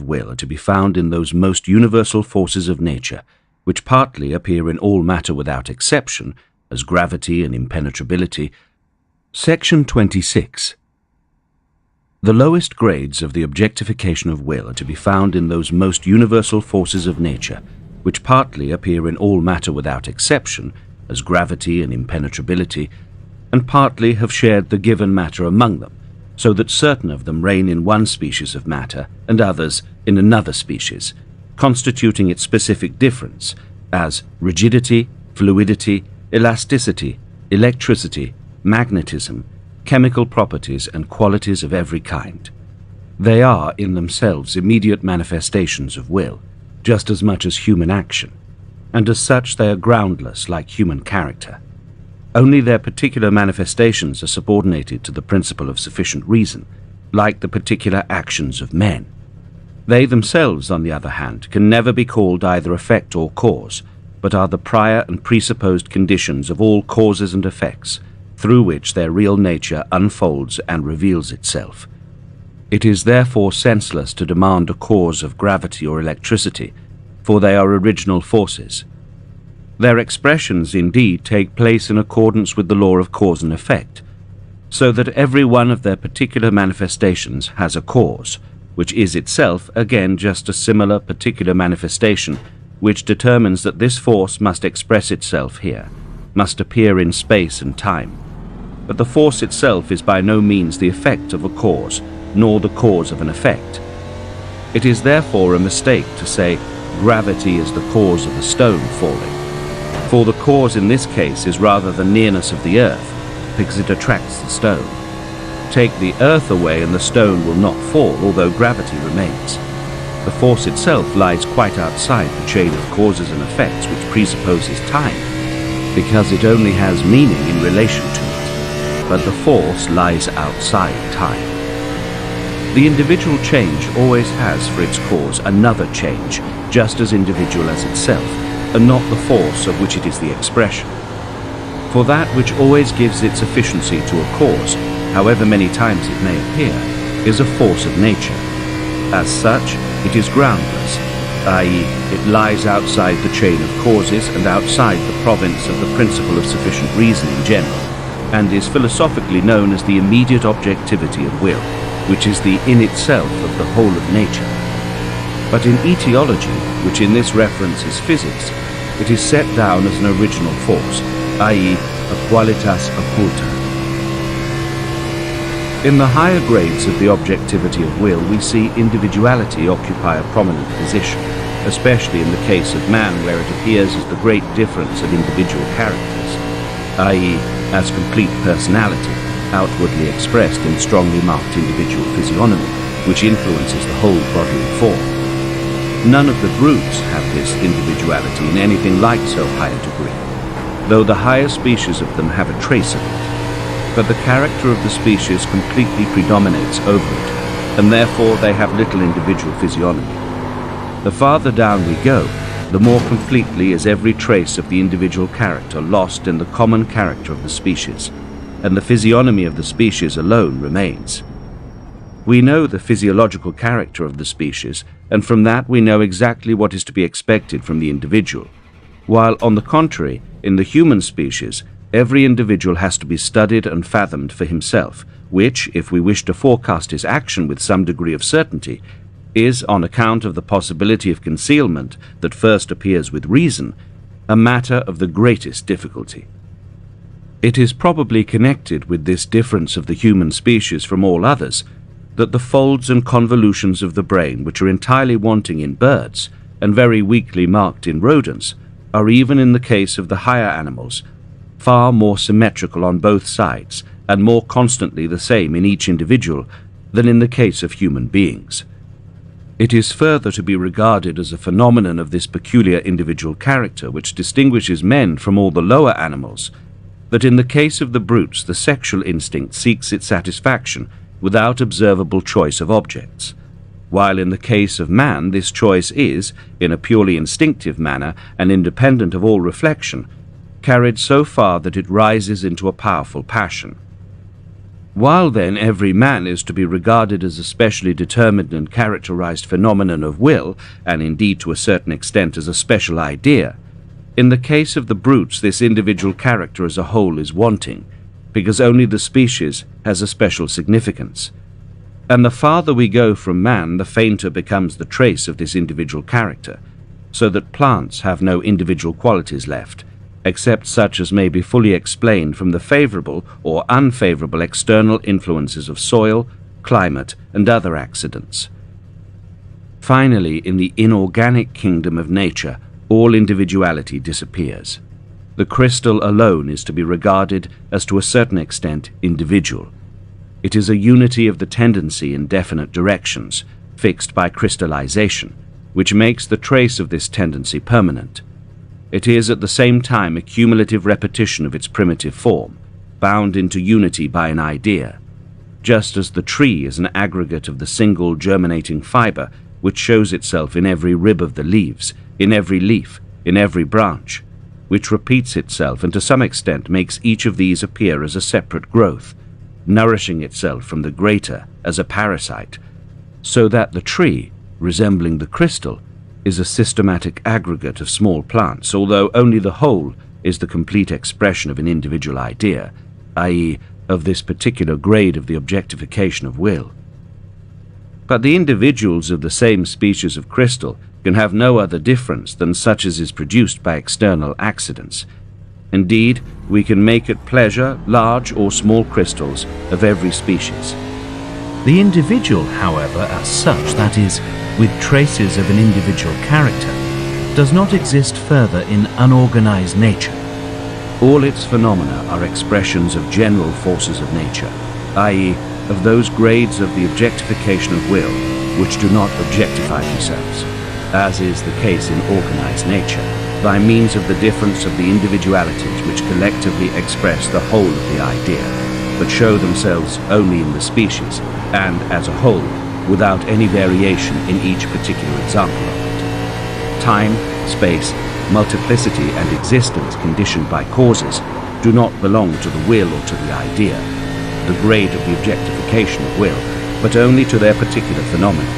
of will are to be found in those most universal forces of nature, which partly appear in all matter without exception, as gravity and impenetrability. Section 26. The lowest grades of the objectification of will are to be found in those most universal forces of nature, which partly appear in all matter without exception, as gravity and impenetrability, and partly have shared the given matter among them, so that certain of them reign in one species of matter and others in another species, constituting its specific difference, as rigidity, fluidity, elasticity, electricity, magnetism, chemical properties and qualities of every kind. They are, in themselves, immediate manifestations of will, just as much as human action, and as such they are groundless like human character. Only their particular manifestations are subordinated to the principle of sufficient reason, like the particular actions of men. They themselves, on the other hand, can never be called either effect or cause, but are the prior and presupposed conditions of all causes and effects, through which their real nature unfolds and reveals itself. It is therefore senseless to demand a cause of gravity or electricity, for they are original forces. Their expressions indeed take place in accordance with the law of cause and effect, so that every one of their particular manifestations has a cause, which is itself again just a similar particular manifestation, which determines that this force must express itself here, must appear in space and time. But the force itself is by no means the effect of a cause, nor the cause of an effect. It is therefore a mistake to say gravity is the cause of a stone falling, for the cause in this case is rather the nearness of the earth, because it attracts the stone. Take the earth away and the stone will not fall, although gravity remains. The force itself lies quite outside the chain of causes and effects which presupposes time, because it only has meaning in relation to it. But the force lies outside time. The individual change always has for its cause another change, just as individual as itself, and not the force of which it is the expression. For that which always gives its efficiency to a cause, however many times it may appear, is a force of nature. As such, it is groundless, i.e., it lies outside the chain of causes and outside the province of the principle of sufficient reason in general, and is philosophically known as the immediate objectivity of will, which is the in itself of the whole of nature. But in etiology, which in this reference is physics, it is set down as an original force, i.e., a qualitas occulta. In the higher grades of the objectivity of will, we see individuality occupy a prominent position, especially in the case of man, where it appears as the great difference of individual characters, i.e., as complete personality, outwardly expressed in strongly marked individual physiognomy, which influences the whole bodily form. None of the brutes have this individuality in anything like so high a degree, though the higher species of them have a trace of it. But the character of the species completely predominates over it, and therefore they have little individual physiognomy. The farther down we go, the more completely is every trace of the individual character lost in the common character of the species, and the physiognomy of the species alone remains. We know the physiological character of the species, and from that we know exactly what is to be expected from the individual, while, on the contrary, in the human species, every individual has to be studied and fathomed for himself, which, if we wish to forecast his action with some degree of certainty, is, on account of the possibility of concealment that first appears with reason, a matter of the greatest difficulty. It is probably connected with this difference of the human species from all others that the folds and convolutions of the brain, which are entirely wanting in birds and very weakly marked in rodents, are, even in the case of the higher animals, far more symmetrical on both sides and more constantly the same in each individual than in the case of human beings. It is further to be regarded as a phenomenon of this peculiar individual character which distinguishes men from all the lower animals, that in the case of the brutes the sexual instinct seeks its satisfaction without observable choice of objects, while in the case of man this choice is, in a purely instinctive manner and independent of all reflection, carried so far that it rises into a powerful passion. While then every man is to be regarded as a specially determined and characterized phenomenon of will, and indeed to a certain extent as a special idea, in the case of the brutes this individual character as a whole is wanting, because only the species has a special significance. And the farther we go from man, the fainter becomes the trace of this individual character, so that plants have no individual qualities left, except such as may be fully explained from the favorable or unfavorable external influences of soil, climate, and other accidents. Finally, in the inorganic kingdom of nature, all individuality disappears. The crystal alone is to be regarded as to a certain extent individual. It is a unity of the tendency in definite directions, fixed by crystallization, which makes the trace of this tendency permanent. It is at the same time a cumulative repetition of its primitive form, bound into unity by an idea, just as the tree is an aggregate of the single germinating fiber which shows itself in every rib of the leaves, in every leaf, in every branch, which repeats itself and to some extent makes each of these appear as a separate growth, nourishing itself from the greater as a parasite, so that the tree, resembling the crystal, is a systematic aggregate of small plants, although only the whole is the complete expression of an individual idea, i.e., of this particular grade of the objectification of will. But the individuals of the same species of crystal can have no other difference than such as is produced by external accidents. Indeed, we can make at pleasure large or small crystals of every species. The individual, however, as such, that is, with traces of an individual character, does not exist further in unorganized nature. All its phenomena are expressions of general forces of nature, i.e., of those grades of the objectification of will which do not objectify themselves, as is the case in organized nature, by means of the difference of the individualities which collectively express the whole of the idea, but show themselves only in the species, and as a whole, without any variation in each particular example of it. Time, space, multiplicity, and existence conditioned by causes do not belong to the will or to the idea, the grade of the objectification of will, but only to their particular phenomena.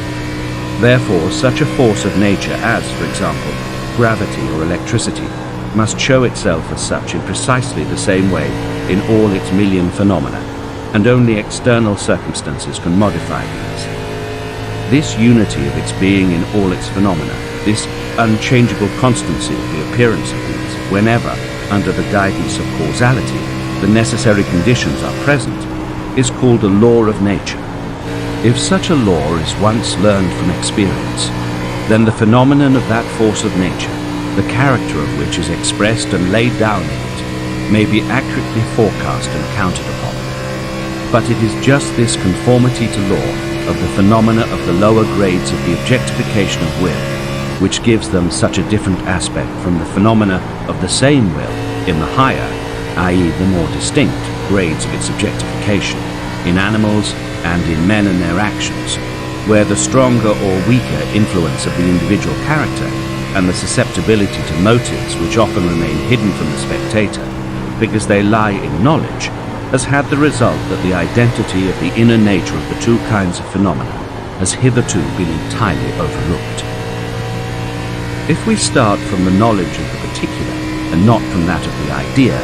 Therefore, such a force of nature as, for example, gravity or electricity, must show itself as such in precisely the same way in all its million phenomena, and only external circumstances can modify these. This unity of its being in all its phenomena, this unchangeable constancy of the appearance of these, whenever, under the guidance of causality, the necessary conditions are present, is called a law of nature. If such a law is once learned from experience, then the phenomenon of that force of nature, the character of which is expressed and laid down in it, may be accurately forecast and counted upon. But it is just this conformity to law of the phenomena of the lower grades of the objectification of will which gives them such a different aspect from the phenomena of the same will in the higher, i.e. the more distinct, grades of its objectification, in animals and in men and their actions, where the stronger or weaker influence of the individual character and the susceptibility to motives which often remain hidden from the spectator, because they lie in knowledge, has had the result that the identity of the inner nature of the two kinds of phenomena has hitherto been entirely overlooked. If we start from the knowledge of the particular and not from that of the idea,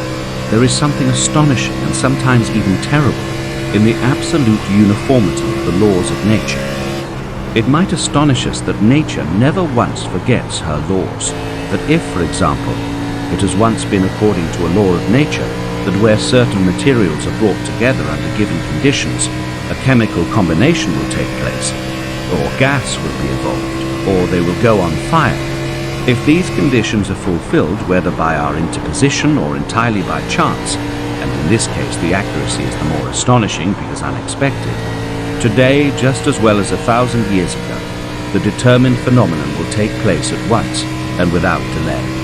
there is something astonishing and sometimes even terrible in the absolute uniformity of the laws of nature. It might astonish us that nature never once forgets her laws, that if, for example, it has once been according to a law of nature that where certain materials are brought together under given conditions, a chemical combination will take place, or gas will be evolved, or they will go on fire. If these conditions are fulfilled, whether by our interposition or entirely by chance, and in this case the accuracy is the more astonishing because unexpected, today, just as well as 1,000 years ago, the determined phenomenon will take place at once and without delay.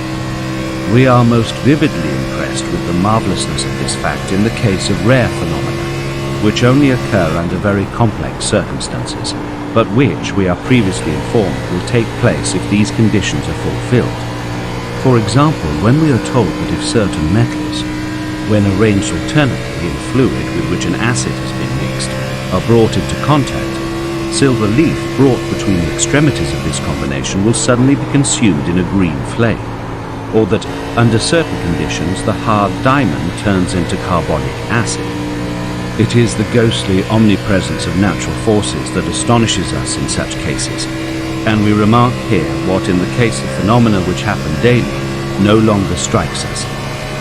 We are most vividly impressed with the marvelousness of this fact in the case of rare phenomena, which only occur under very complex circumstances, but which, we are previously informed, will take place if these conditions are fulfilled. For example, when we are told that if certain metals, when arranged alternately in fluid with which an acid has been mixed, are brought into contact, silver leaf brought between the extremities of this combination will suddenly be consumed in a green flame, or that under certain conditions the hard diamond turns into carbonic acid. It is the ghostly omnipresence of natural forces that astonishes us in such cases, and we remark here what in the case of phenomena which happen daily no longer strikes us,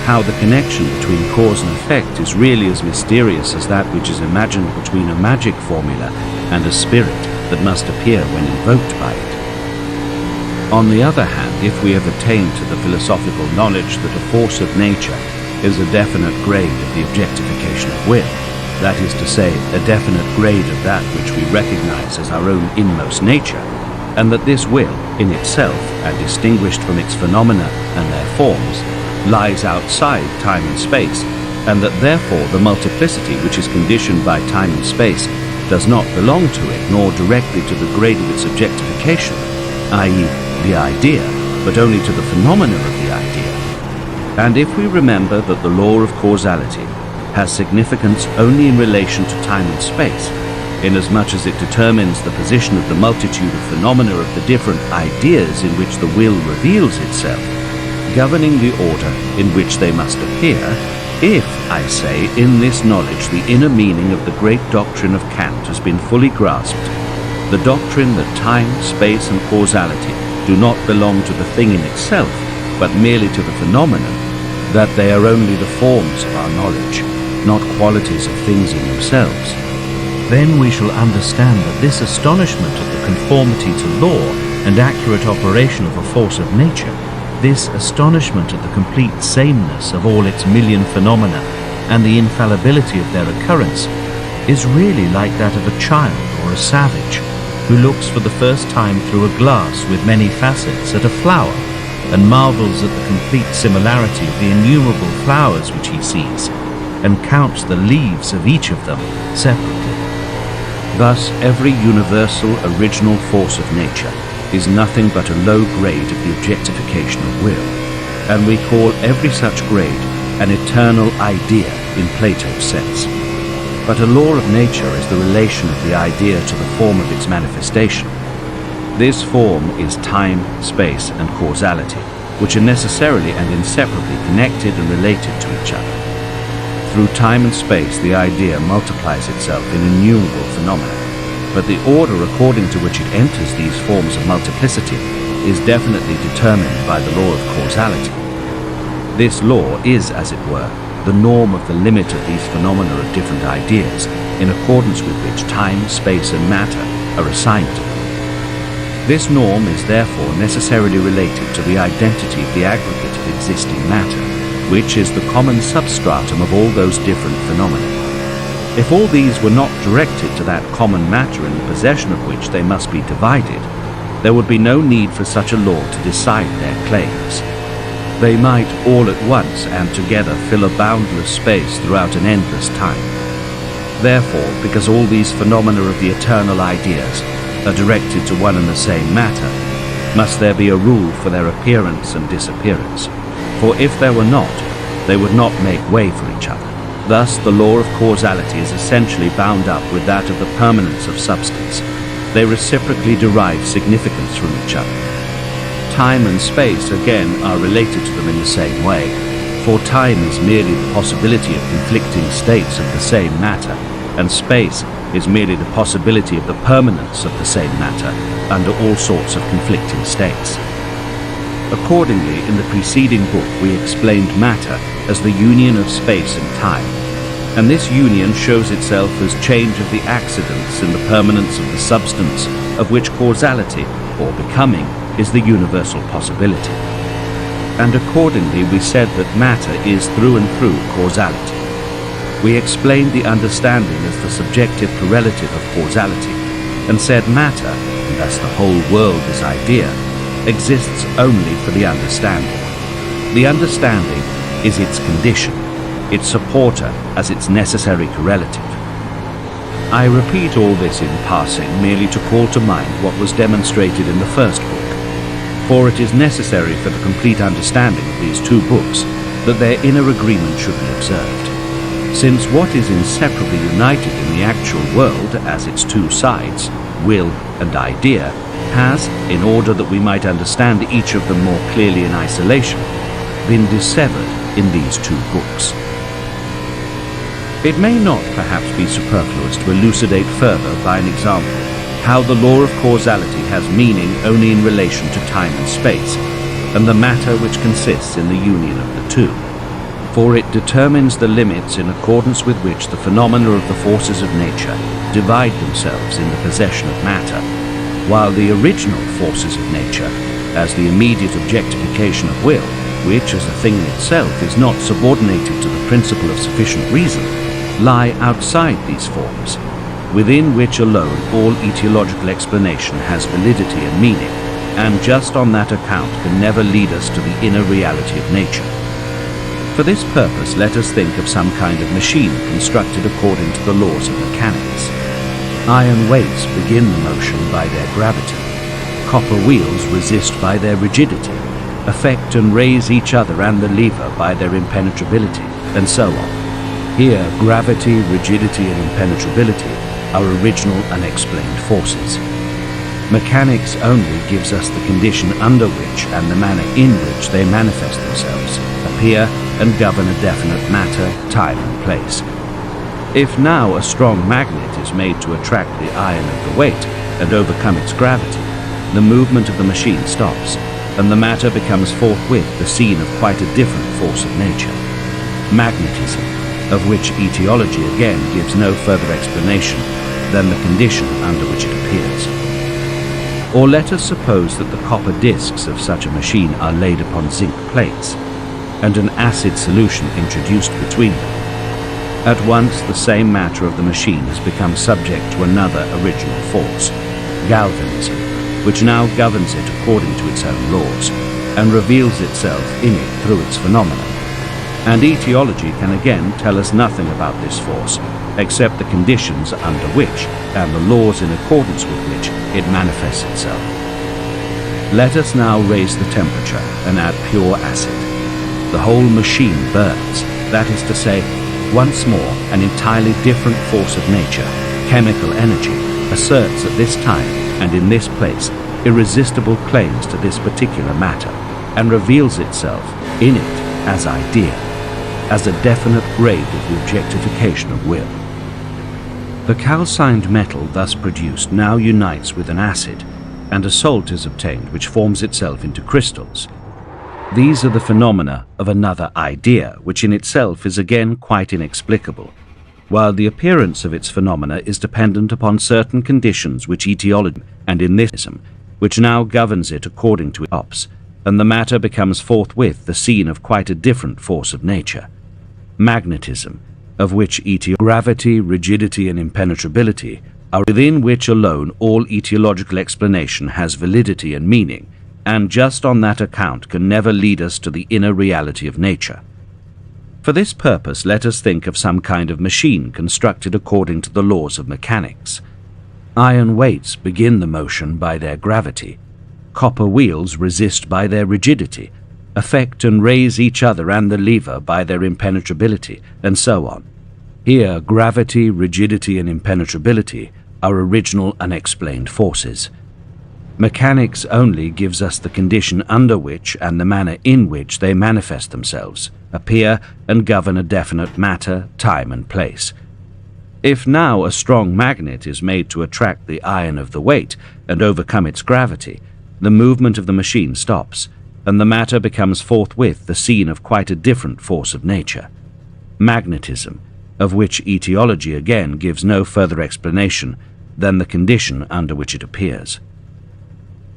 how the connection between cause and effect is really as mysterious as that which is imagined between a magic formula and a spirit that must appear when invoked by it. On the other hand, if we have attained to the philosophical knowledge that a force of nature is a definite grade of the objectification of will, that is to say, a definite grade of that which we recognize as our own inmost nature, and that this will, in itself, and distinguished from its phenomena and their forms, lies outside time and space, and that therefore the multiplicity which is conditioned by time and space does not belong to it nor directly to the grade of its objectification, i.e. the idea, but only to the phenomena of the idea. And if we remember that the law of causality has significance only in relation to time and space, inasmuch as it determines the position of the multitude of phenomena of the different ideas in which the will reveals itself, governing the order in which they must appear, if, I say, in this knowledge the inner meaning of the great doctrine of Kant has been fully grasped, the doctrine that time, space, and causality do not belong to the thing in itself, but merely to the phenomenon, that they are only the forms of our knowledge, not qualities of things in themselves, then we shall understand that this astonishment at the conformity to law and accurate operation of a force of nature, this astonishment at the complete sameness of all its million phenomena and the infallibility of their occurrence, is really like that of a child or a savage who looks for the first time through a glass with many facets at a flower and marvels at the complete similarity of the innumerable flowers which he sees, and counts the leaves of each of them separately. Thus every universal original force of nature is nothing but a low grade of the objectification of will, and we call every such grade an eternal idea in Plato's sense. But a law of nature is the relation of the idea to the form of its manifestation. This form is time, space, and causality, which are necessarily and inseparably connected and related to each other. Through time and space, the idea multiplies itself in innumerable phenomena, but the order according to which it enters these forms of multiplicity is definitely determined by the law of causality. This law is, as it were, the norm of the limit of these phenomena of different ideas, in accordance with which time, space, and matter are assigned to them. This norm is therefore necessarily related to the identity of the aggregate of existing matter, which is the common substratum of all those different phenomena. If all these were not directed to that common matter in the possession of which they must be divided, there would be no need for such a law to decide their claims. They might all at once and together fill a boundless space throughout an endless time. Therefore, because all these phenomena of the eternal ideas are directed to one and the same matter, must there be a rule for their appearance and disappearance. For if there were not, they would not make way for each other. Thus, the law of causality is essentially bound up with that of the permanence of substance. They reciprocally derive significance from each other. Time and space, again, are related to them in the same way, for time is merely the possibility of conflicting states of the same matter, and space is merely the possibility of the permanence of the same matter under all sorts of conflicting states. Accordingly, in the preceding book we explained matter as the union of space and time, and this union shows itself as change of the accidents in the permanence of the substance of which causality, or becoming, is the universal possibility. And accordingly we said that matter is through and through causality. We explained the understanding as the subjective correlative of causality, and said matter, and thus the whole world as idea, exists only for the understanding. The understanding is its condition, its supporter as its necessary correlative. I repeat all this in passing merely to call to mind what was demonstrated in the first book, for it is necessary for the complete understanding of these two books that their inner agreement should be observed. Since what is inseparably united in the actual world as its two sides, will and idea, has, in order that we might understand each of them more clearly in isolation, been dissevered in these two books. It may not perhaps be superfluous to elucidate further by an example how the law of causality has meaning only in relation to time and space, and the matter which consists in the union of the two. For it determines the limits in accordance with which the phenomena of the forces of nature divide themselves in the possession of matter, while the original forces of nature, as the immediate objectification of will, which as a thing in itself is not subordinated to the principle of sufficient reason, lie outside these forms, within which alone all etiological explanation has validity and meaning, and just on that account can never lead us to the inner reality of nature. For this purpose, let us think of some kind of machine constructed according to the laws of mechanics. Iron weights begin the motion by their gravity. Copper wheels resist by their rigidity, affect and raise each other and the lever by their impenetrability, and so on. Here, gravity, rigidity, and impenetrability are original unexplained forces. Mechanics only gives us the condition under which and the manner in which they manifest themselves, appear, and govern a definite matter, time, and place. If now a strong magnet is made to attract the iron of the weight and overcome its gravity, the movement of the machine stops, and the matter becomes forthwith the scene of quite a different force of nature. Magnetism, of which etiology again gives no further explanation than the condition under which it appears. Or let us suppose that the copper discs of such a machine are laid upon zinc plates, and an acid solution introduced between them. At once the same matter of the machine has become subject to another original force, galvanism, which now governs it according to its own laws, and reveals itself in it through its phenomena. And etiology can again tell us nothing about this force, except the conditions under which, and the laws in accordance with which, it manifests itself. Let us now raise the temperature and add pure acid. The whole machine burns, that is to say, once more an entirely different force of nature, chemical energy, asserts at this time and in this place irresistible claims to this particular matter, and reveals itself in it as idea, as a definite grade of the objectification of will. The calcined metal thus produced now unites with an acid, and a salt is obtained which forms itself into crystals. These are the phenomena of another idea, which in itself is again quite inexplicable, while the appearance of its phenomena is dependent upon certain conditions which etiology, and in this, which now governs it according to its ops, and the matter becomes forthwith the scene of quite a different force of nature. Magnetism, of which gravity, rigidity, and impenetrability are within which alone all etiological explanation has validity and meaning, and just on that account can never lead us to the inner reality of nature. For this purpose, let us think of some kind of machine constructed according to the laws of mechanics. Iron weights begin the motion by their gravity. Copper wheels resist by their rigidity, affect and raise each other and the lever by their impenetrability, and so on. Here, gravity, rigidity, and impenetrability are original unexplained forces. Mechanics only gives us the condition under which and the manner in which they manifest themselves, appear, and govern a definite matter, time, and place. If now a strong magnet is made to attract the iron of the weight and overcome its gravity, the movement of the machine stops, and the matter becomes forthwith the scene of quite a different force of nature. Magnetism, of which etiology again gives no further explanation than the condition under which it appears.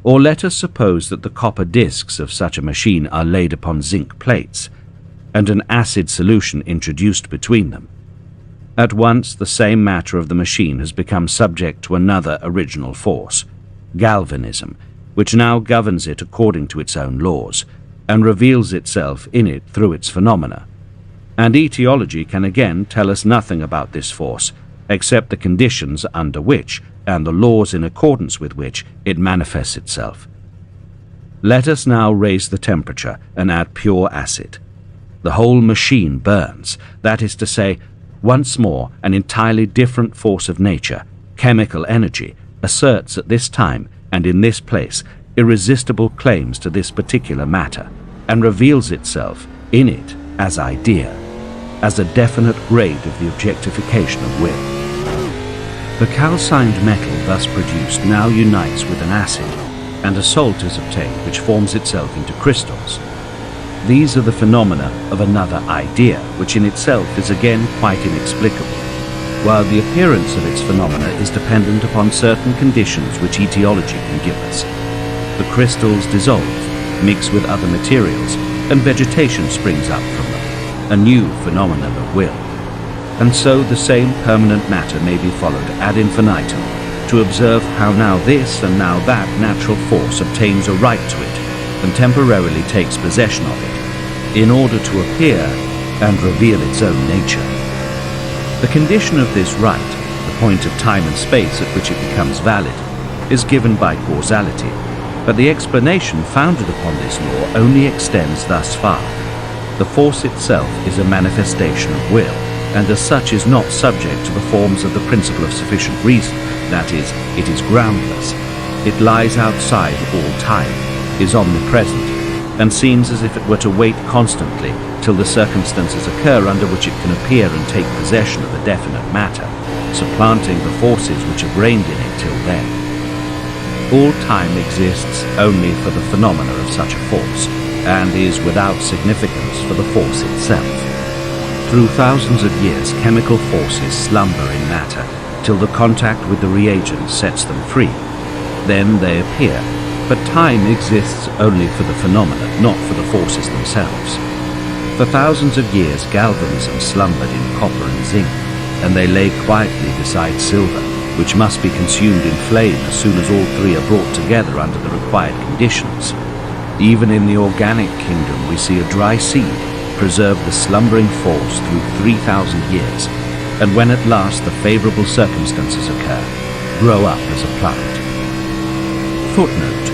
Or let us suppose that the copper discs of such a machine are laid upon zinc plates, and an acid solution introduced between them. At once the same matter of the machine has become subject to another original force, galvanism, which now governs it according to its own laws, and reveals itself in it through its phenomena. And etiology can again tell us nothing about this force, except the conditions under which, and the laws in accordance with which, it manifests itself. Let us now raise the temperature and add pure acid. the whole machine burns. That is to say, once more, an entirely different force of nature, chemical energy, asserts at this time and in this place irresistible claims to this particular matter, and reveals itself in it as idea, as a definite grade of the objectification of will. The calcined metal thus produced now unites with an acid, and a salt is obtained which forms itself into crystals. These are the phenomena of another idea, which in itself is again quite inexplicable, while the appearance of its phenomena is dependent upon certain conditions which etiology can give us. The crystals dissolve, mix with other materials, and vegetation springs up from them, a new phenomenon of will. And so the same permanent matter may be followed ad infinitum, to observe how now this and now that natural force obtains a right to it, and temporarily takes possession of it, in order to appear and reveal its own nature. The condition of this right, the point of time and space at which it becomes valid, is given by causality, but the explanation founded upon this law only extends thus far. The force itself is a manifestation of will, and as such is not subject to the forms of the principle of sufficient reason, that is, it is groundless. It lies outside all time, is omnipresent, and seems as if it were to wait constantly till the circumstances occur under which it can appear and take possession of a definite matter, supplanting the forces which have reigned in it till then. All time exists only for the phenomena of such a force, and is without significance for the force itself. Through thousands of years, chemical forces slumber in matter, till the contact with the reagent sets them free. Then they appear, but time exists only for the phenomena, not for the forces themselves. For thousands of years, galvanism slumbered in copper and zinc, and they lay quietly beside silver, which must be consumed in flame as soon as all three are brought together under the required conditions. Even in the organic kingdom we see a dry seed preserve the slumbering force through 3,000 years, and when at last the favorable circumstances occur, grow up as a plant. Footnote: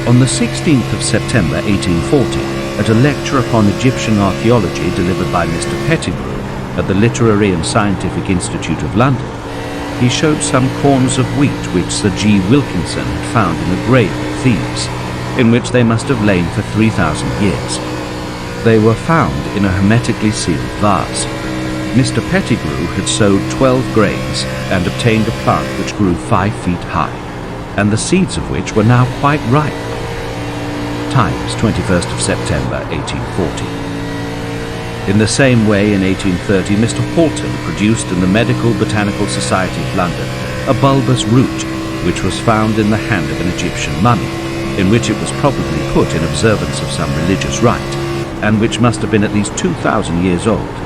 on the 16th of September 1840, at a lecture upon Egyptian archaeology delivered by Mr. Pettigrew at the Literary and Scientific Institute of London, he showed some corns of wheat which Sir G. Wilkinson had found in a grave at Thebes, in which they must have lain for 3,000 years. They were found in a hermetically sealed vase. Mr. Pettigrew had sowed 12 grains and obtained a plant which grew 5 feet high, and the seeds of which were now quite ripe. Times, 21st of September 1840. In the same way, in 1830, Mr. Halton produced in the Medical Botanical Society of London a bulbous root, which was found in the hand of an Egyptian mummy, in which it was probably put in observance of some religious rite, and which must have been at least 2,000 years old.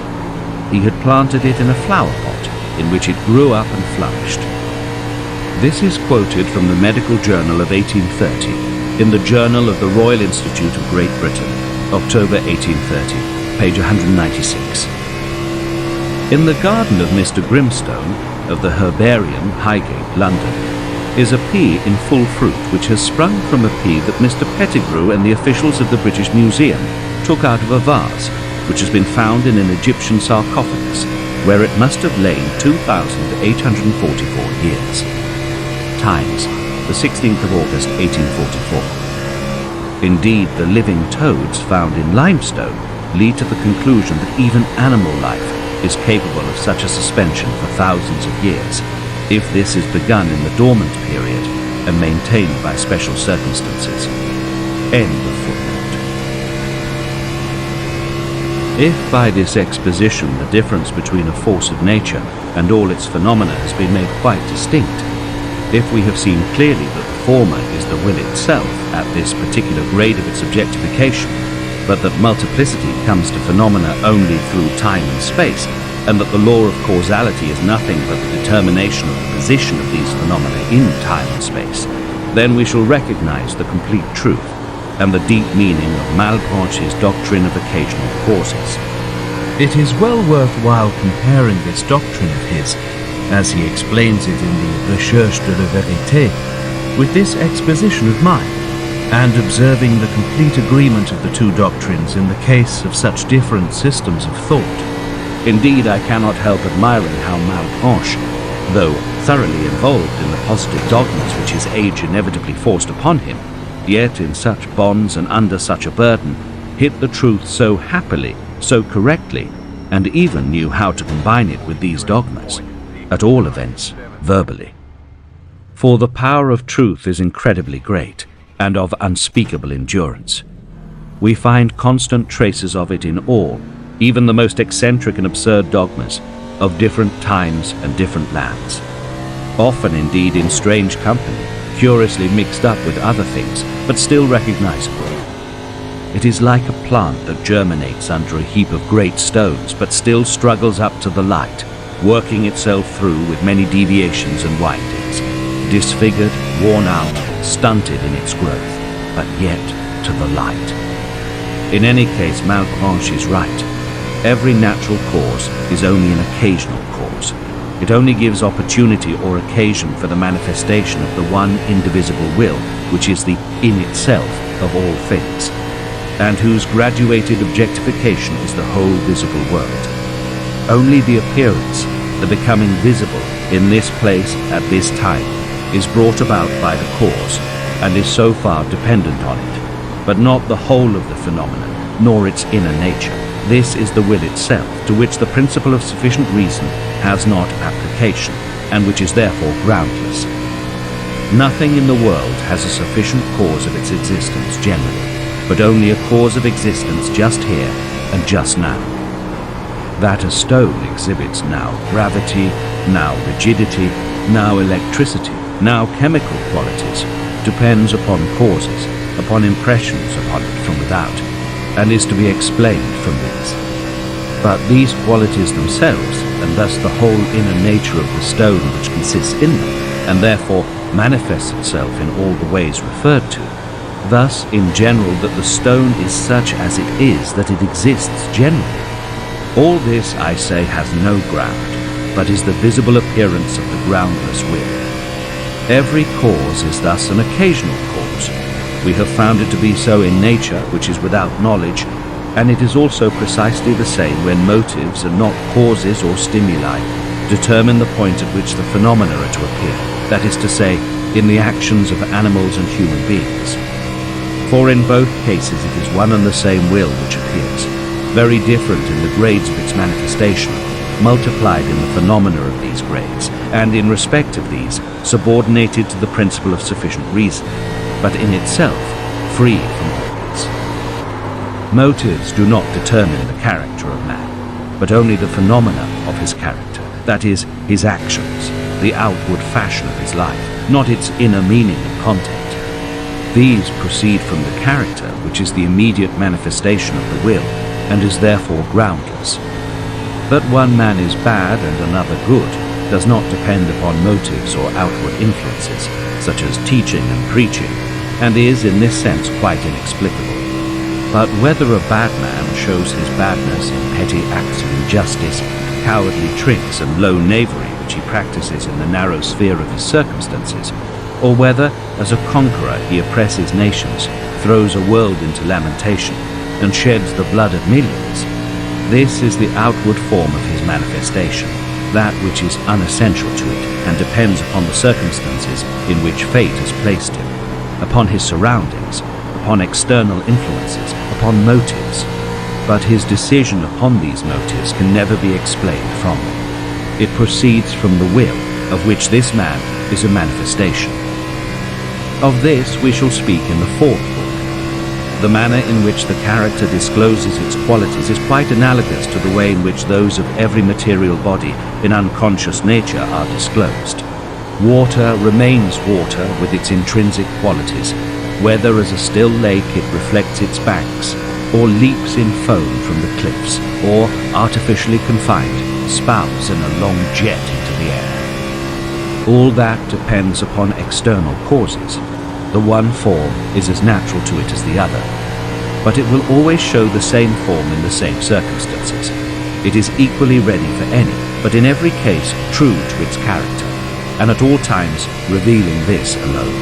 He had planted it in a flower pot, in which it grew up and flourished. This is quoted from the Medical Journal of 1830, in the Journal of the Royal Institute of Great Britain, October 1830. Page 196. In the garden of Mr. Grimstone, of the Herbarium, Highgate, London, is a pea in full fruit which has sprung from a pea that Mr. Pettigrew and the officials of the British Museum took out of a vase, which has been found in an Egyptian sarcophagus, where it must have lain 2,844 years. Times, the 16th of August, 1844. Indeed, the living toads found in limestone lead to the conclusion that even animal life is capable of such a suspension for thousands of years, if this is begun in the dormant period and maintained by special circumstances. End of footnote. If by this exposition the difference between a force of nature and all its phenomena has been made quite distinct, if we have seen clearly that the former is the will itself at this particular grade of its objectification, but that multiplicity comes to phenomena only through time and space, and that the law of causality is nothing but the determination of the position of these phenomena in time and space, then we shall recognize the complete truth and the deep meaning of Malebranche's doctrine of occasional causes. It is well worthwhile comparing this doctrine of his, as he explains it in the Recherche de la Vérité, with this exposition of mine, and observing the complete agreement of the two doctrines in the case of such different systems of thought. Indeed, I cannot help admiring how Malebranche, though thoroughly involved in the positive dogmas which his age inevitably forced upon him, yet in such bonds and under such a burden, hit the truth so happily, so correctly, and even knew how to combine it with these dogmas, at all events, verbally. For the power of truth is incredibly great, and of unspeakable endurance. We find constant traces of it in all, even the most eccentric and absurd dogmas, of different times and different lands. Often indeed in strange company, curiously mixed up with other things, but still recognizable. It is like a plant that germinates under a heap of great stones, but still struggles up to the light, working itself through with many deviations and windings, disfigured, worn out, stunted in its growth, but yet to the light. In any case, Malebranche is right. Every natural cause is only an occasional cause. It only gives opportunity or occasion for the manifestation of the one indivisible will, which is the in itself of all things, and whose graduated objectification is the whole visible world. Only the appearance, the becoming visible in this place at this time, is brought about by the cause, and is so far dependent on it, but not the whole of the phenomenon, nor its inner nature. This is the will itself, to which the principle of sufficient reason has not application, and which is therefore groundless. Nothing in the world has a sufficient cause of its existence generally, but only a cause of existence just here and just now. That a stone exhibits now gravity, now rigidity, now electricity, now chemical qualities, depends upon causes, upon impressions upon it from without, and is to be explained from these. But these qualities themselves, and thus the whole inner nature of the stone which consists in them, and therefore manifests itself in all the ways referred to, thus in general that the stone is such as it is, that it exists generally. All this, I say, has no ground, but is the visible appearance of the groundless will. Every cause is thus an occasional cause. We have found it to be so in nature, which is without knowledge, and it is also precisely the same when motives and not causes or stimuli determine the point at which the phenomena are to appear, that is to say, in the actions of animals and human beings. For in both cases it is one and the same will which appears, very different in the grades of its manifestation, multiplied in the phenomena of these grades, and in respect of these, subordinated to the principle of sufficient reason, but in itself free from organs. Motives do not determine the character of man, but only the phenomena of his character, that is, his actions, the outward fashion of his life, not its inner meaning and content. These proceed from the character, which is the immediate manifestation of the will, and is therefore groundless. That one man is bad and another good does not depend upon motives or outward influences, such as teaching and preaching, and is in this sense quite inexplicable. But whether a bad man shows his badness in petty acts of injustice, cowardly tricks and low knavery which he practices in the narrow sphere of his circumstances, or whether, as a conqueror, he oppresses nations, throws a world into lamentation, and sheds the blood of millions, this is the outward form of his manifestation, that which is unessential to it, and depends upon the circumstances in which fate has placed him, upon his surroundings, upon external influences, upon motives. But his decision upon these motives can never be explained from them. It proceeds from the will, of which this man is a manifestation. Of this we shall speak in the fourth book. The manner in which the character discloses its qualities is quite analogous to the way in which those of every material body in unconscious nature are disclosed. Water remains water with its intrinsic qualities, whether as a still lake it reflects its banks, or leaps in foam from the cliffs, or, artificially confined, spouts in a long jet into the air. All that depends upon external causes. The one form is as natural to it as the other, but it will always show the same form in the same circumstances. It is equally ready for any, but in every case true to its character, and at all times revealing this alone.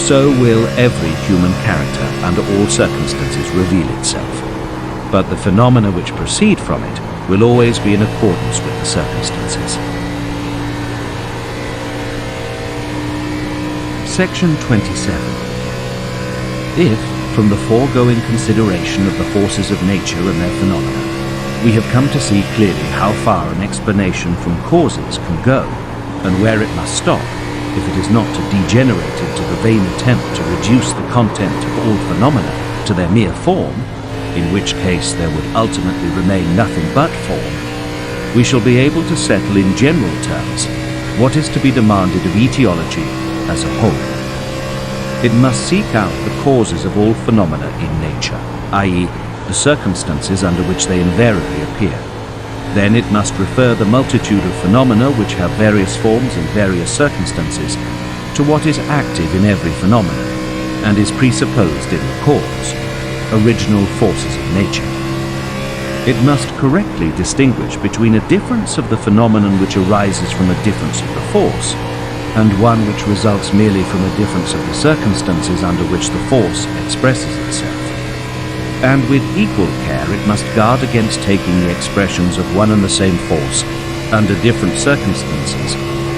so will every human character under all circumstances reveal itself. But the phenomena which proceed from it will always be in accordance with the circumstances. Section 27. If, from the foregoing consideration of the forces of nature and their phenomena, we have come to see clearly how far an explanation from causes can go, and where it must stop, if it is not to degenerate into the vain attempt to reduce the content of all phenomena to their mere form, in which case there would ultimately remain nothing but form, we shall be able to settle in general terms what is to be demanded of etiology as a whole. It must seek out the causes of all phenomena in nature, i.e., the circumstances under which they invariably appear. Then it must refer the multitude of phenomena which have various forms and various circumstances to what is active in every phenomenon and is presupposed in the cause, original forces of nature. It must correctly distinguish between a difference of the phenomenon which arises from a difference of the force and one which results merely from a difference of the circumstances under which the force expresses itself. And with equal care it must guard against taking the expressions of one and the same force under different circumstances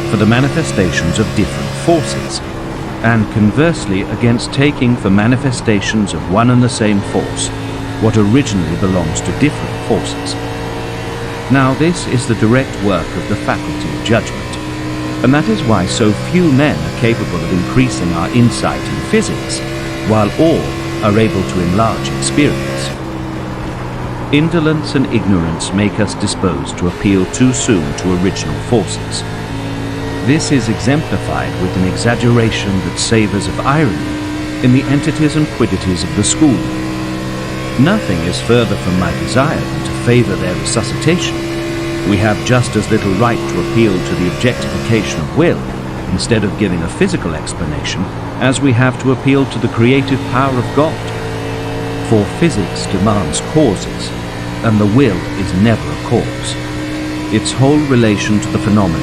for the manifestations of different forces, and conversely against taking for manifestations of one and the same force what originally belongs to different forces. Now this is the direct work of the faculty of judgment, and that is why so few men are capable of increasing our insight in physics, while all are able to enlarge experience. Indolence and ignorance make us disposed to appeal too soon to original forces. This is exemplified with an exaggeration that savours of irony in the entities and quiddities of the schoolmen. Nothing is further from my desire than to favour their resuscitation. We have just as little right to appeal to the objectification of will, instead of giving a physical explanation, as we have to appeal to the creative power of God. For physics demands causes, and the will is never a cause. Its whole relation to the phenomenon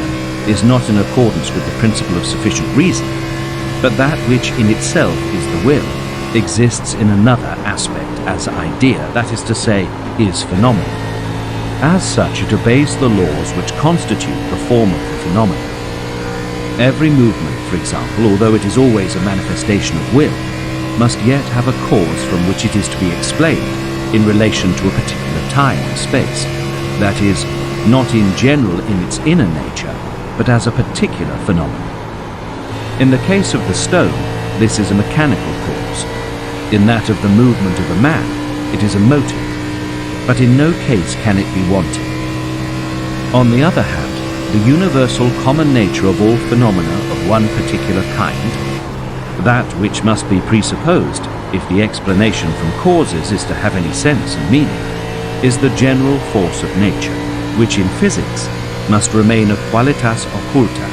is not in accordance with the principle of sufficient reason, but that which in itself is the will exists in another aspect as idea, that is to say, is phenomenon. As such, it obeys the laws which constitute the form of the phenomenon. Every movement, for example, although it is always a manifestation of will, must yet have a cause from which it is to be explained in relation to a particular time and space, that is, not in general in its inner nature, but as a particular phenomenon. In the case of the stone, this is a mechanical cause. In that of the movement of a man, it is a motive, but in no case can it be wanting. On the other hand, the universal common nature of all phenomena of one particular kind, that which must be presupposed if the explanation from causes is to have any sense and meaning, is the general force of nature, which in physics must remain a qualitas occulta,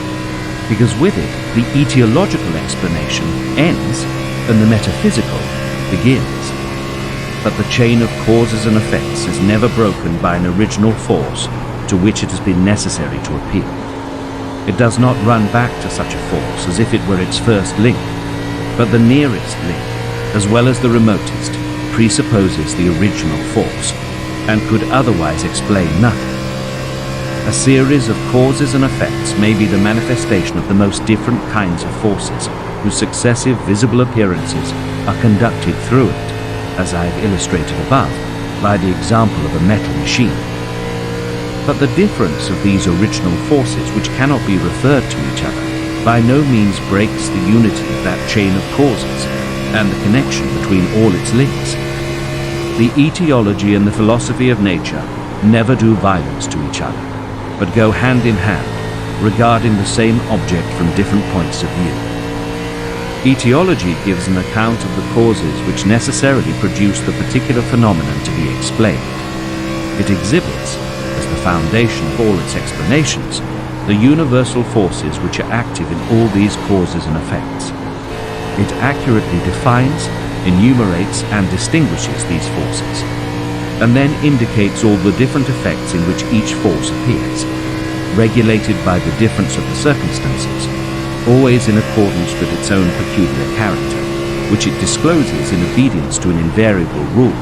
because with it the etiological explanation ends and the metaphysical begins. But the chain of causes and effects is never broken by an original force to which it has been necessary to appeal. It does not run back to such a force as if it were its first link, but the nearest link, as well as the remotest, presupposes the original force, and could otherwise explain nothing. A series of causes and effects may be the manifestation of the most different kinds of forces, whose successive visible appearances are conducted through it, as I have illustrated above, by the example of a metal machine. But the difference of these original forces, which cannot be referred to each other, by no means breaks the unity of that chain of causes and the connection between all its links. The etiology and the philosophy of nature never do violence to each other, but go hand in hand, regarding the same object from different points of view. Etiology gives an account of the causes which necessarily produce the particular phenomenon to be explained. It exhibits, as the foundation of all its explanations, the universal forces which are active in all these causes and effects. It accurately defines, enumerates, and distinguishes these forces, and then indicates all the different effects in which each force appears, regulated by the difference of the circumstances, always in accordance with its own peculiar character, which it discloses in obedience to an invariable rule,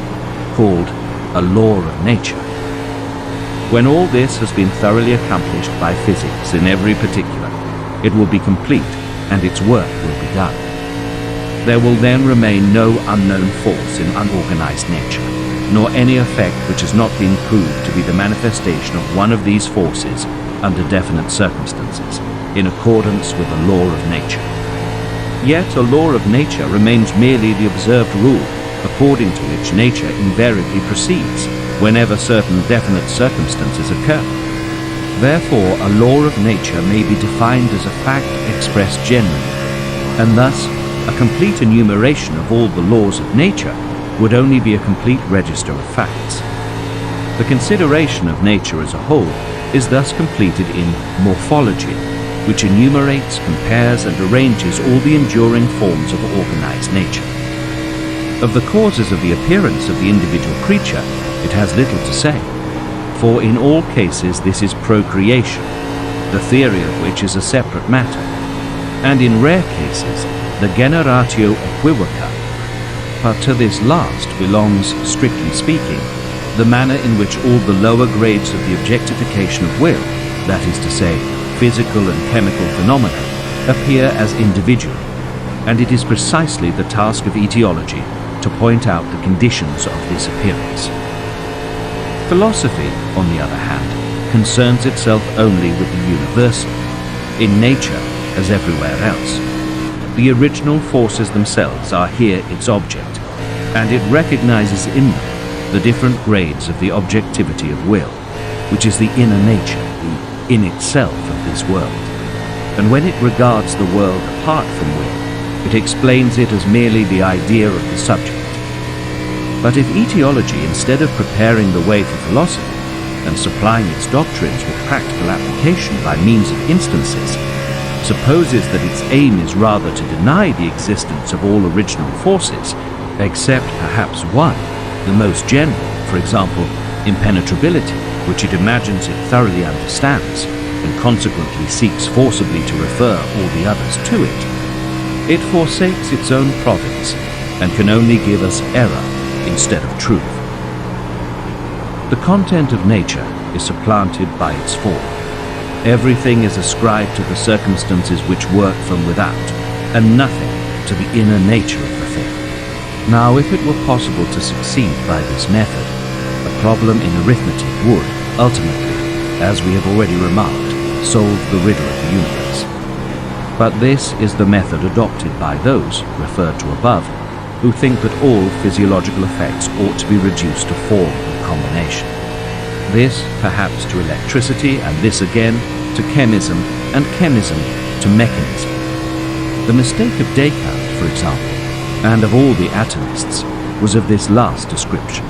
called a law of nature. When all this has been thoroughly accomplished by physics in every particular, it will be complete and its work will be done. There will then remain no unknown force in unorganized nature, nor any effect which has not been proved to be the manifestation of one of these forces under definite circumstances, in accordance with the law of nature. Yet a law of nature remains merely the observed rule, according to which nature invariably proceeds, whenever certain definite circumstances occur. Therefore, a law of nature may be defined as a fact expressed generally, and thus a complete enumeration of all the laws of nature would only be a complete register of facts. The consideration of nature as a whole is thus completed in morphology, which enumerates, compares, and arranges all the enduring forms of organized nature. Of the causes of the appearance of the individual creature, it has little to say, for in all cases this is procreation, the theory of which is a separate matter, and in rare cases the generatio equivoca. But to this last belongs, strictly speaking, the manner in which all the lower grades of the objectification of will, that is to say, physical and chemical phenomena, appear as individual, and it is precisely the task of etiology to point out the conditions of this appearance. Philosophy, on the other hand, concerns itself only with the universal, in nature as everywhere else. The original forces themselves are here its object, and it recognizes in them the different grades of the objectivity of will, which is the inner nature, the in itself of this world. And when it regards the world apart from will, it explains it as merely the idea of the subject. But if etiology, instead of preparing the way for philosophy and supplying its doctrines with practical application by means of instances, supposes that its aim is rather to deny the existence of all original forces, except perhaps one, the most general, for example, impenetrability, which it imagines it thoroughly understands, and consequently seeks forcibly to refer all the others to it, it forsakes its own province and can only give us error instead of truth. The content of nature is supplanted by its form. Everything is ascribed to the circumstances which work from without, and nothing to the inner nature of the thing. Now, if it were possible to succeed by this method, a problem in arithmetic would, ultimately, as we have already remarked, solve the riddle of the universe. But this is the method adopted by those, referred to above, who think that all physiological effects ought to be reduced to form and combination. This, perhaps, to electricity, and this again to chemism, and chemism to mechanism. The mistake of Descartes, for example, and of all the atomists, was of this last description.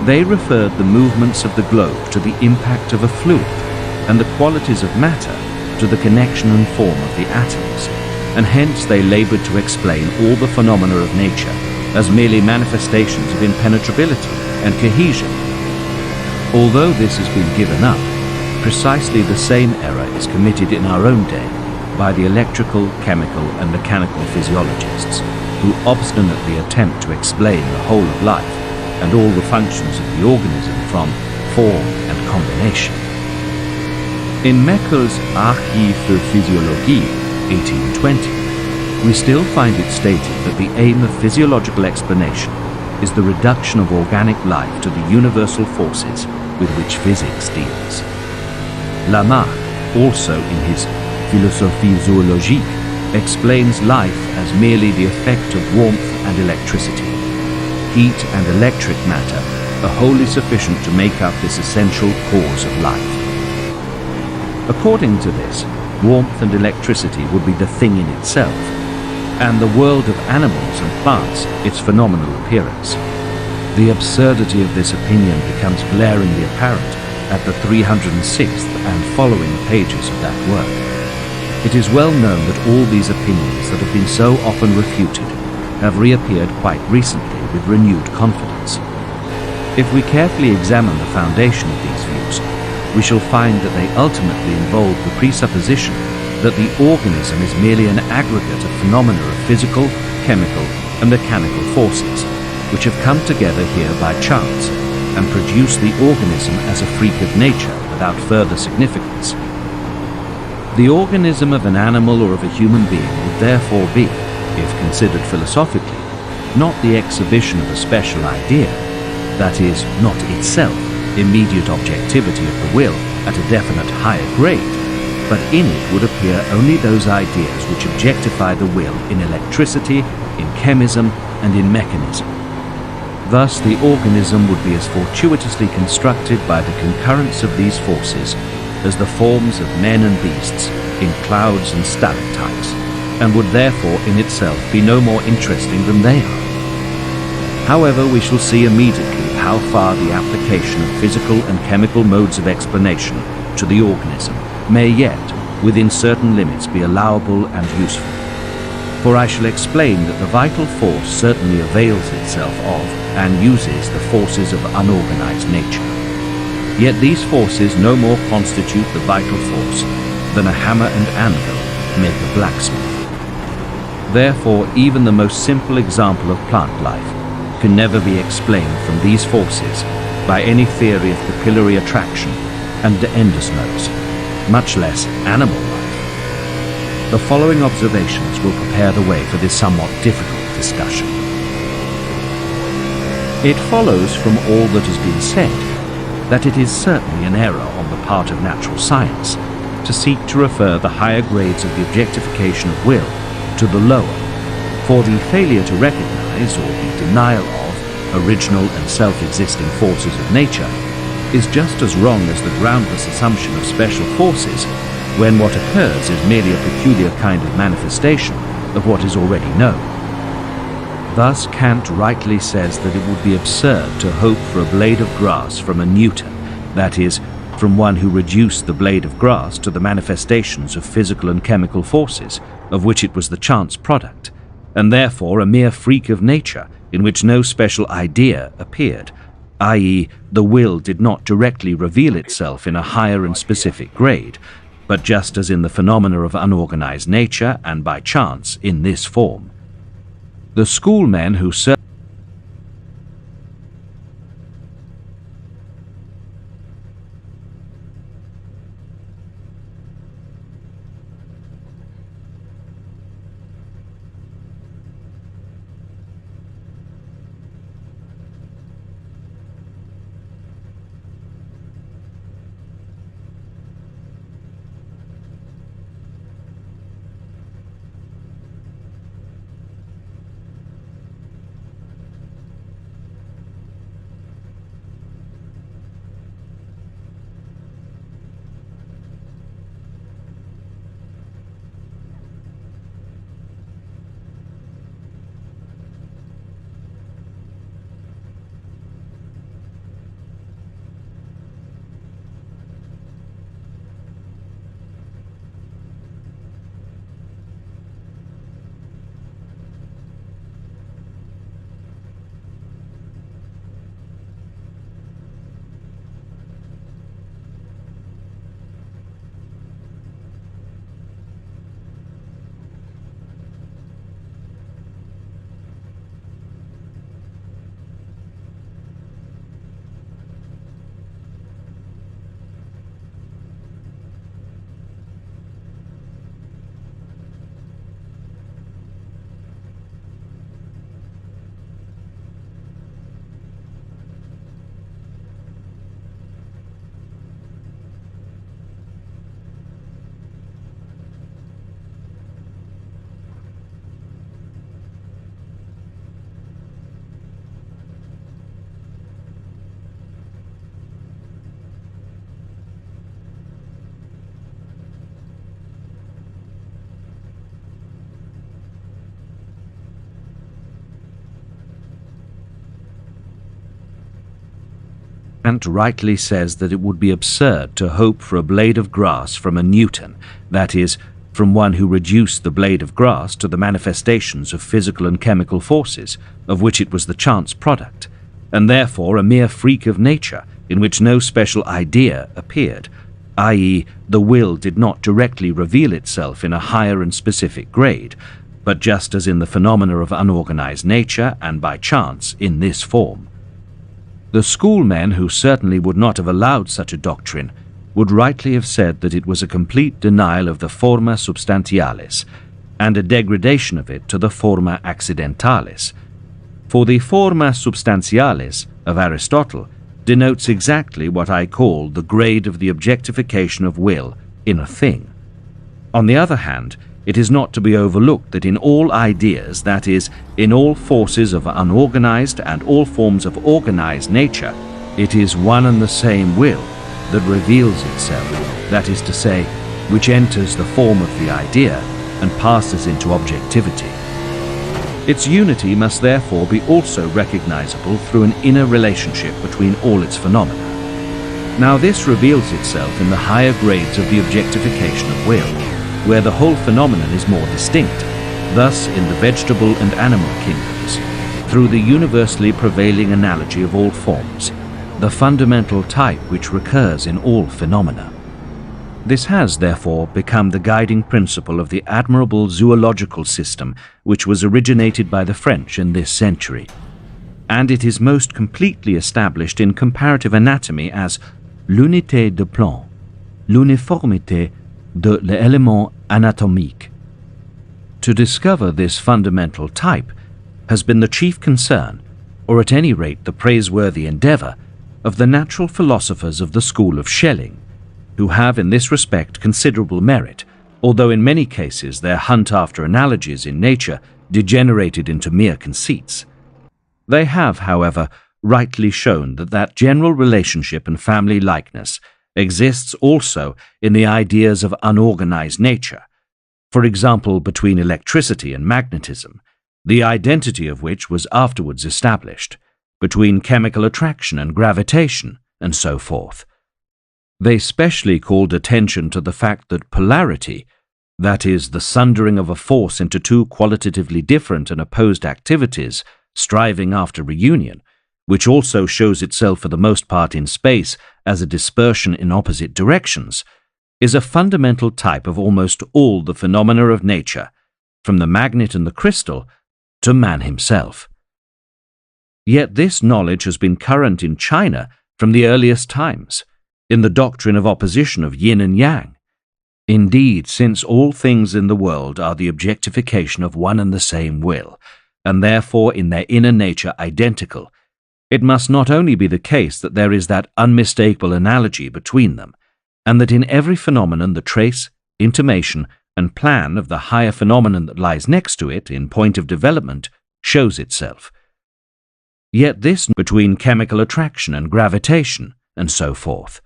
They referred the movements of the globe to the impact of a fluid, and the qualities of matter to the connection and form of the atoms, and hence they labored to explain all the phenomena of nature as merely manifestations of impenetrability and cohesion. Although this has been given up, precisely the same error is committed in our own day by the electrical, chemical, and mechanical physiologists, who obstinately attempt to explain the whole of life and all the functions of the organism from form and combination. In Meckel's Archiv für Physiologie, 1820, we still find it stated that the aim of physiological explanation is the reduction of organic life to the universal forces with which physics deals. Lamarck, also in his Phlosophy zoologique, explains life as merely the effect of warmth and electricity. Heat and electric matter are wholly sufficient to make up this essential cause of life. According to this, warmth and electricity would be the thing in itself, and the world of animals and plants its phenomenal appearance. The absurdity of this opinion becomes glaringly apparent at the 306th and following pages of that work. It is well known that all these opinions that have been so often refuted have reappeared quite recently with renewed confidence. If we carefully examine the foundation of these views, we shall find that they ultimately involve the presupposition that the organism is merely an aggregate of phenomena of physical, chemical, and mechanical forces, which have come together here by chance and produce the organism as a freak of nature without further significance. The organism of an animal or of a human being would therefore be, if considered philosophically, not the exhibition of a special idea, that is, not itself immediate objectivity of the will at a definite higher grade, but in it would appear only those ideas which objectify the will in electricity, in chemism, and in mechanism. Thus, the organism would be as fortuitously constructed by the concurrence of these forces as the forms of men and beasts in clouds and stalactites, and would therefore in itself be no more interesting than they are. However, we shall see immediately how far the application of physical and chemical modes of explanation to the organism may yet, within certain limits, be allowable and useful. For I shall explain that the vital force certainly avails itself of and uses the forces of unorganized nature. Yet these forces no more constitute the vital force than a hammer and anvil make a blacksmith. Therefore, even the most simple example of plant life can never be explained from these forces by any theory of capillary attraction and endosmose, much less animal life. The following observations will prepare the way for this somewhat difficult discussion. It follows from all that has been said that it is certainly an error on the part of natural science to seek to refer the higher grades of the objectification of will to the lower, for the failure to recognize or the denial of original and self-existing forces of nature is just as wrong as the groundless assumption of special forces when what occurs is merely a peculiar kind of manifestation of what is already known. Thus Kant rightly says that it would be absurd to hope for a blade of grass from a Newton, that is, from one who reduced the blade of grass to the manifestations of physical and chemical forces, of which it was the chance product, and therefore a mere freak of nature in which no special idea appeared, i.e., the will did not directly reveal itself in a higher and specific grade, but just as in the phenomena of unorganized nature and by chance in this form. The schoolmen who Kant rightly says that it would be absurd to hope for a blade of grass from a Newton, that is, from one who reduced the blade of grass to the manifestations of physical and chemical forces, of which it was the chance product, and therefore a mere freak of nature in which no special idea appeared, i.e., the will did not directly reveal itself in a higher and specific grade, but just as in the phenomena of unorganized nature and by chance in this form. The schoolmen, who certainly would not have allowed such a doctrine, would rightly have said that it was a complete denial of the forma substantialis, and a degradation of it to the forma accidentalis. For the forma substantialis of Aristotle denotes exactly what I call the grade of the objectification of will in a thing. On the other hand, it is not to be overlooked that in all ideas, that is, in all forces of unorganized and all forms of organized nature, it is one and the same will that reveals itself, that is to say, which enters the form of the idea and passes into objectivity. Its unity must therefore be also recognizable through an inner relationship between all its phenomena. Now this reveals itself in the higher grades of the objectification of will, where the whole phenomenon is more distinct, thus in the vegetable and animal kingdoms, through the universally prevailing analogy of all forms, the fundamental type which recurs in all phenomena. This has, therefore, become the guiding principle of the admirable zoological system which was originated by the French in this century, and it is most completely established in comparative anatomy as l'unité de plan, l'uniformité de l'élément anatomique. To discover this fundamental type has been the chief concern, or at any rate the praiseworthy endeavor, of the natural philosophers of the school of Schelling, who have in this respect considerable merit, although in many cases their hunt after analogies in nature degenerated into mere conceits. They have, however, rightly shown that general relationship and family likeness exists also in the ideas of unorganized nature, for example between electricity and magnetism, the identity of which was afterwards established, between chemical attraction and gravitation, and so forth. They specially called attention to the fact that polarity, that is, the sundering of a force into two qualitatively different and opposed activities striving after reunion, which also shows itself for the most part in space as a dispersion in opposite directions, is a fundamental type of almost all the phenomena of nature, from the magnet and the crystal to man himself. Yet this knowledge has been current in China from the earliest times, in the doctrine of opposition of yin and yang. Indeed, since all things in the world are the objectification of one and the same will, and therefore in their inner nature identical, it must not only be the case that there is that unmistakable analogy between them, and that in every phenomenon the trace, intimation, and plan of the higher phenomenon that lies next to it in point of development shows itself. Yet this between chemical attraction and gravitation, and so forth.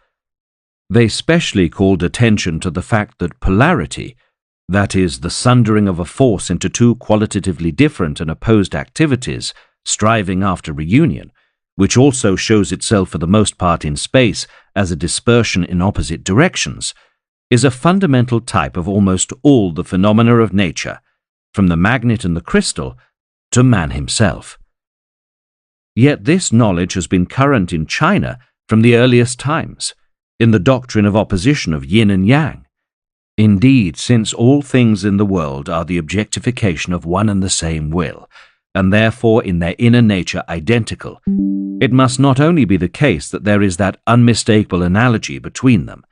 They specially called attention to the fact that polarity, that is, the sundering of a force into two qualitatively different and opposed activities striving after reunion, which also shows itself for the most part in space as a dispersion in opposite directions, is a fundamental type of almost all the phenomena of nature, from the magnet and the crystal to man himself. Yet this knowledge has been current in China from the earliest times, in the doctrine of opposition of yin and yang. Indeed, since all things in the world are the objectification of one and the same will, and therefore in their inner nature identical, it must not only be the case that there is that unmistakable analogy between them,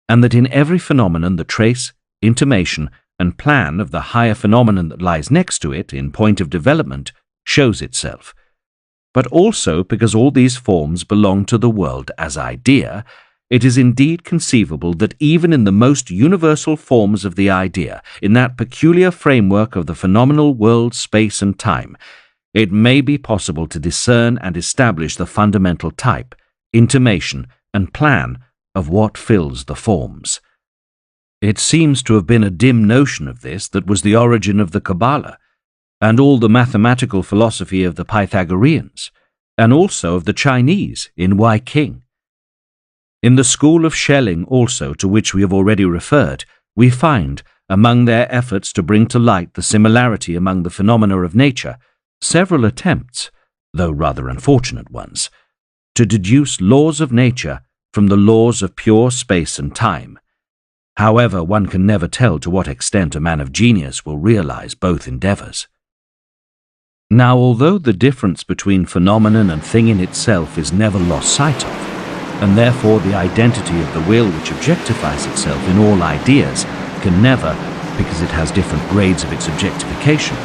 and that in every phenomenon the trace, intimation, and plan of the higher phenomenon that lies next to it in point of development shows itself, but also because all these forms belong to the world as idea, it is indeed conceivable that even in the most universal forms of the idea, in that peculiar framework of the phenomenal world, space, and time, it may be possible to discern and establish the fundamental type, intimation, and plan of what fills the forms. It seems to have been a dim notion of this that was the origin of the Kabbalah, and all the mathematical philosophy of the Pythagoreans, and also of the Chinese in Wai King. In the school of Schelling also, to which we have already referred, we find, among their efforts to bring to light the similarity among the phenomena of nature, several attempts, though rather unfortunate ones, to deduce laws of nature from the laws of pure space and time. However, one can never tell to what extent a man of genius will realize both endeavors. Now, although the difference between phenomenon and thing in itself is never lost sight of, and therefore the identity of the will which objectifies itself in all ideas can never, because it has different grades of its objectification,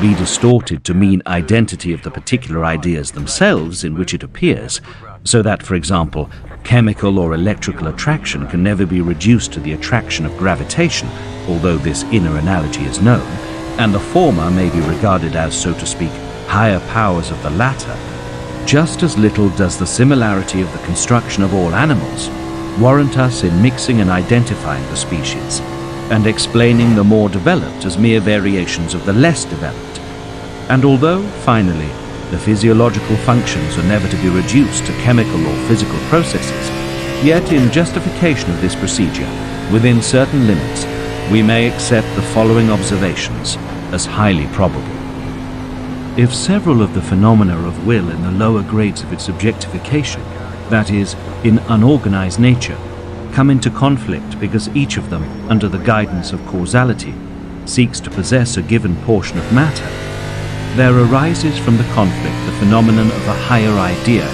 be distorted to mean identity of the particular ideas themselves in which it appears, so that, for example, chemical or electrical attraction can never be reduced to the attraction of gravitation, although this inner analogy is known, and the former may be regarded as, so to speak, higher powers of the latter. Just as little does the similarity of the construction of all animals warrant us in mixing and identifying the species, and explaining the more developed as mere variations of the less developed. And although, finally, the physiological functions are never to be reduced to chemical or physical processes, yet in justification of this procedure, within certain limits, we may accept the following observations as highly probable. If several of the phenomena of will in the lower grades of its objectification, that is, in unorganized nature, come into conflict because each of them, under the guidance of causality, seeks to possess a given portion of matter, there arises from the conflict the phenomenon of a higher idea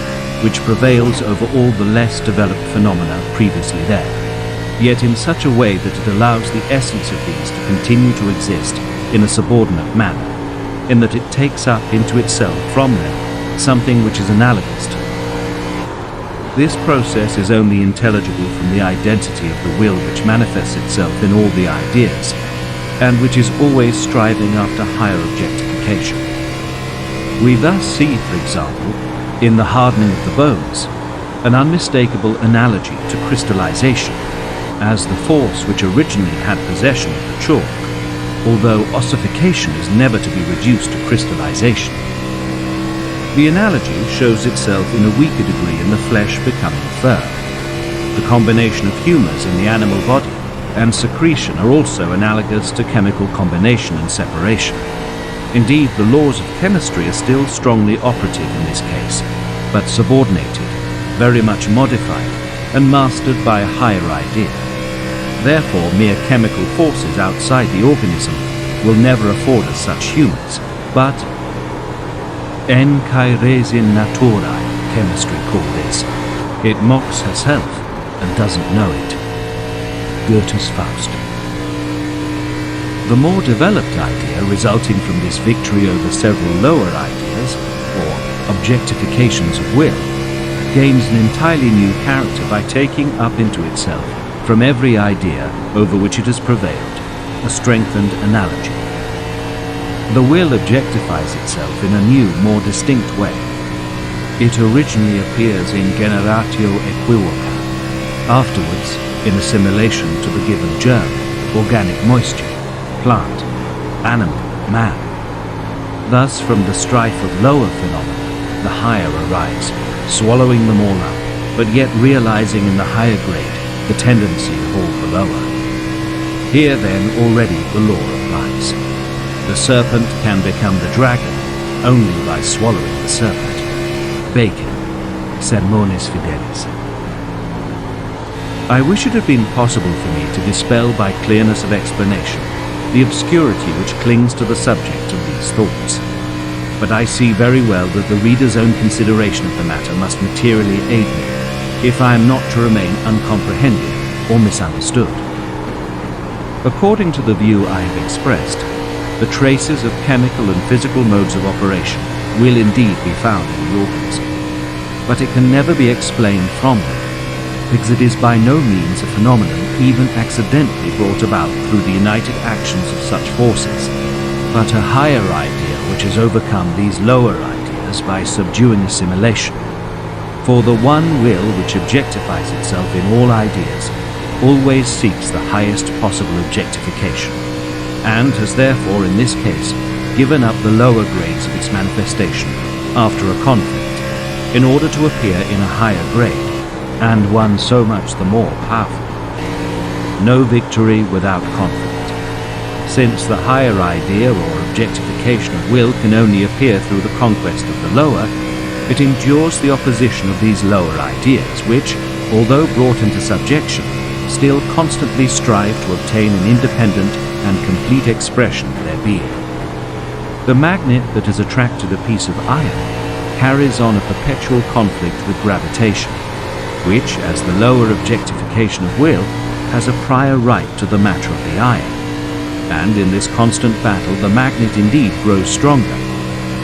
which prevails over all the less developed phenomena previously there, yet in such a way that it allows the essence of these to continue to exist in a subordinate manner, in that it takes up into itself from them something which is analogous to them. This process is only intelligible from the identity of the will which manifests itself in all the ideas, and which is always striving after higher objectification. We thus see, for example, in the hardening of the bones, an unmistakable analogy to crystallization, as the force which originally had possession of the chalk, although ossification is never to be reduced to crystallization. The analogy shows itself in a weaker degree in the flesh becoming firm. The combination of humors in the animal body and secretion are also analogous to chemical combination and separation. Indeed, the laws of chemistry are still strongly operative in this case, but subordinated, very much modified, and mastered by a higher idea. Therefore, mere chemical forces outside the organism will never afford us such humors, but en kai resin naturae, chemistry call this. It mocks herself and doesn't know it. Goethe's Faust. The more developed idea resulting from this victory over several lower ideas, or objectifications of will, gains an entirely new character by taking up into itself, from every idea over which it has prevailed, a strengthened analogy. The will objectifies itself in a new, more distinct way. It originally appears in generatio equivoca, afterwards in assimilation to the given germ, organic moisture, plant, animal, man. Thus, from the strife of lower phenomena, the higher arise, swallowing them all up, but yet realizing in the higher grade the tendency of all the lower. Here then already the law applies. The serpent can become the dragon only by swallowing the serpent. Bacon, Sermones Fidelis. I wish it had been possible for me to dispel by clearness of explanation the obscurity which clings to the subject of these thoughts. But I see very well that the reader's own consideration of the matter must materially aid me, if I am not to remain uncomprehended or misunderstood. According to the view I have expressed, the traces of chemical and physical modes of operation will indeed be found in the organism, but it can never be explained from them, because it is by no means a phenomenon even accidentally brought about through the united actions of such forces, but a higher idea which has overcome these lower ideas by subduing assimilation. For the one will which objectifies itself in all ideas always seeks the highest possible objectification, and has therefore in this case given up the lower grades of its manifestation after a conflict, in order to appear in a higher grade, and one so much the more powerful. No victory without conflict. Since the higher idea or objectification of will can only appear through the conquest of the lower, it endures the opposition of these lower ideas, which, although brought into subjection, still constantly strive to obtain an independent and complete expression of their being. The magnet that has attracted a piece of iron carries on a perpetual conflict with gravitation, which, as the lower objectification of will, has a prior right to the matter of the iron. And in this constant battle the magnet indeed grows stronger,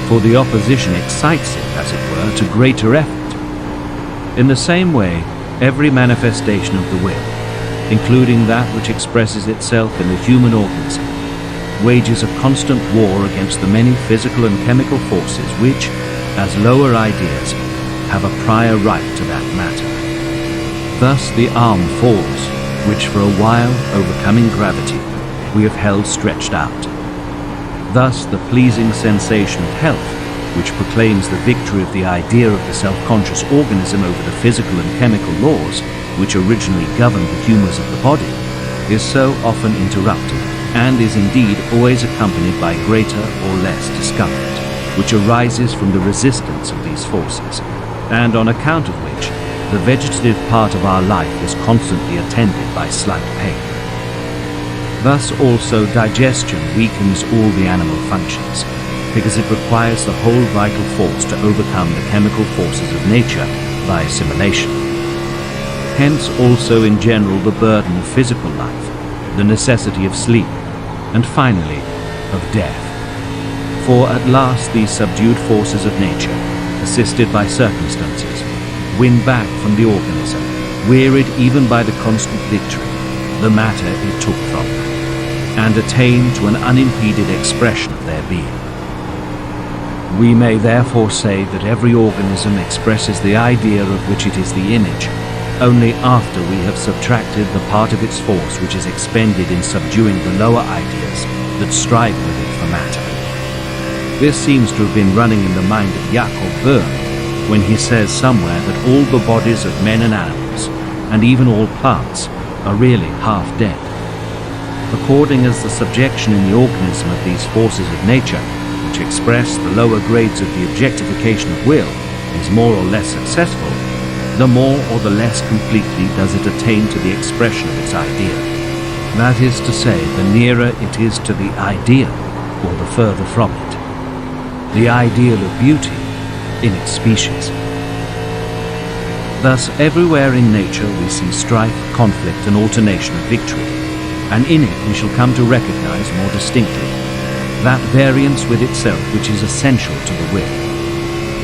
for the opposition excites it, as it were, to greater effort. In the same way, every manifestation of the will, including that which expresses itself in the human organism, wages a constant war against the many physical and chemical forces which, as lower ideas, have a prior right to that matter. Thus the arm falls, which for a while, overcoming gravity, we have held stretched out. Thus the pleasing sensation of health, which proclaims the victory of the idea of the self-conscious organism over the physical and chemical laws which originally governed the humours of the body, is so often interrupted, and is indeed always accompanied by greater or less discomfort, which arises from the resistance of these forces, and on account of which the vegetative part of our life is constantly attended by slight pain. Thus also digestion weakens all the animal functions, because it requires the whole vital force to overcome the chemical forces of nature by assimilation. Hence also in general the burden of physical life, the necessity of sleep, and finally of death. For at last these subdued forces of nature, assisted by circumstances, win back from the organism, wearied even by the constant victory, the matter it took from them, and attain to an unimpeded expression of their being. We may therefore say that every organism expresses the idea of which it is the image, only after we have subtracted the part of its force which is expended in subduing the lower ideas that strive with it for matter. This seems to have been running in the mind of Jacob Böhm, when he says somewhere that all the bodies of men and animals, and even all plants, are really half dead. According as the subjection in the organism of these forces of nature, which express the lower grades of the objectification of will, is more or less successful, the more or the less completely does it attain to the expression of its idea. That is to say, the nearer it is to the ideal, or the further from it. The ideal of beauty in its species. Thus, everywhere in nature we see strife, conflict, and alternation of victory, and in it we shall come to recognize more distinctly that variance with itself which is essential to the will.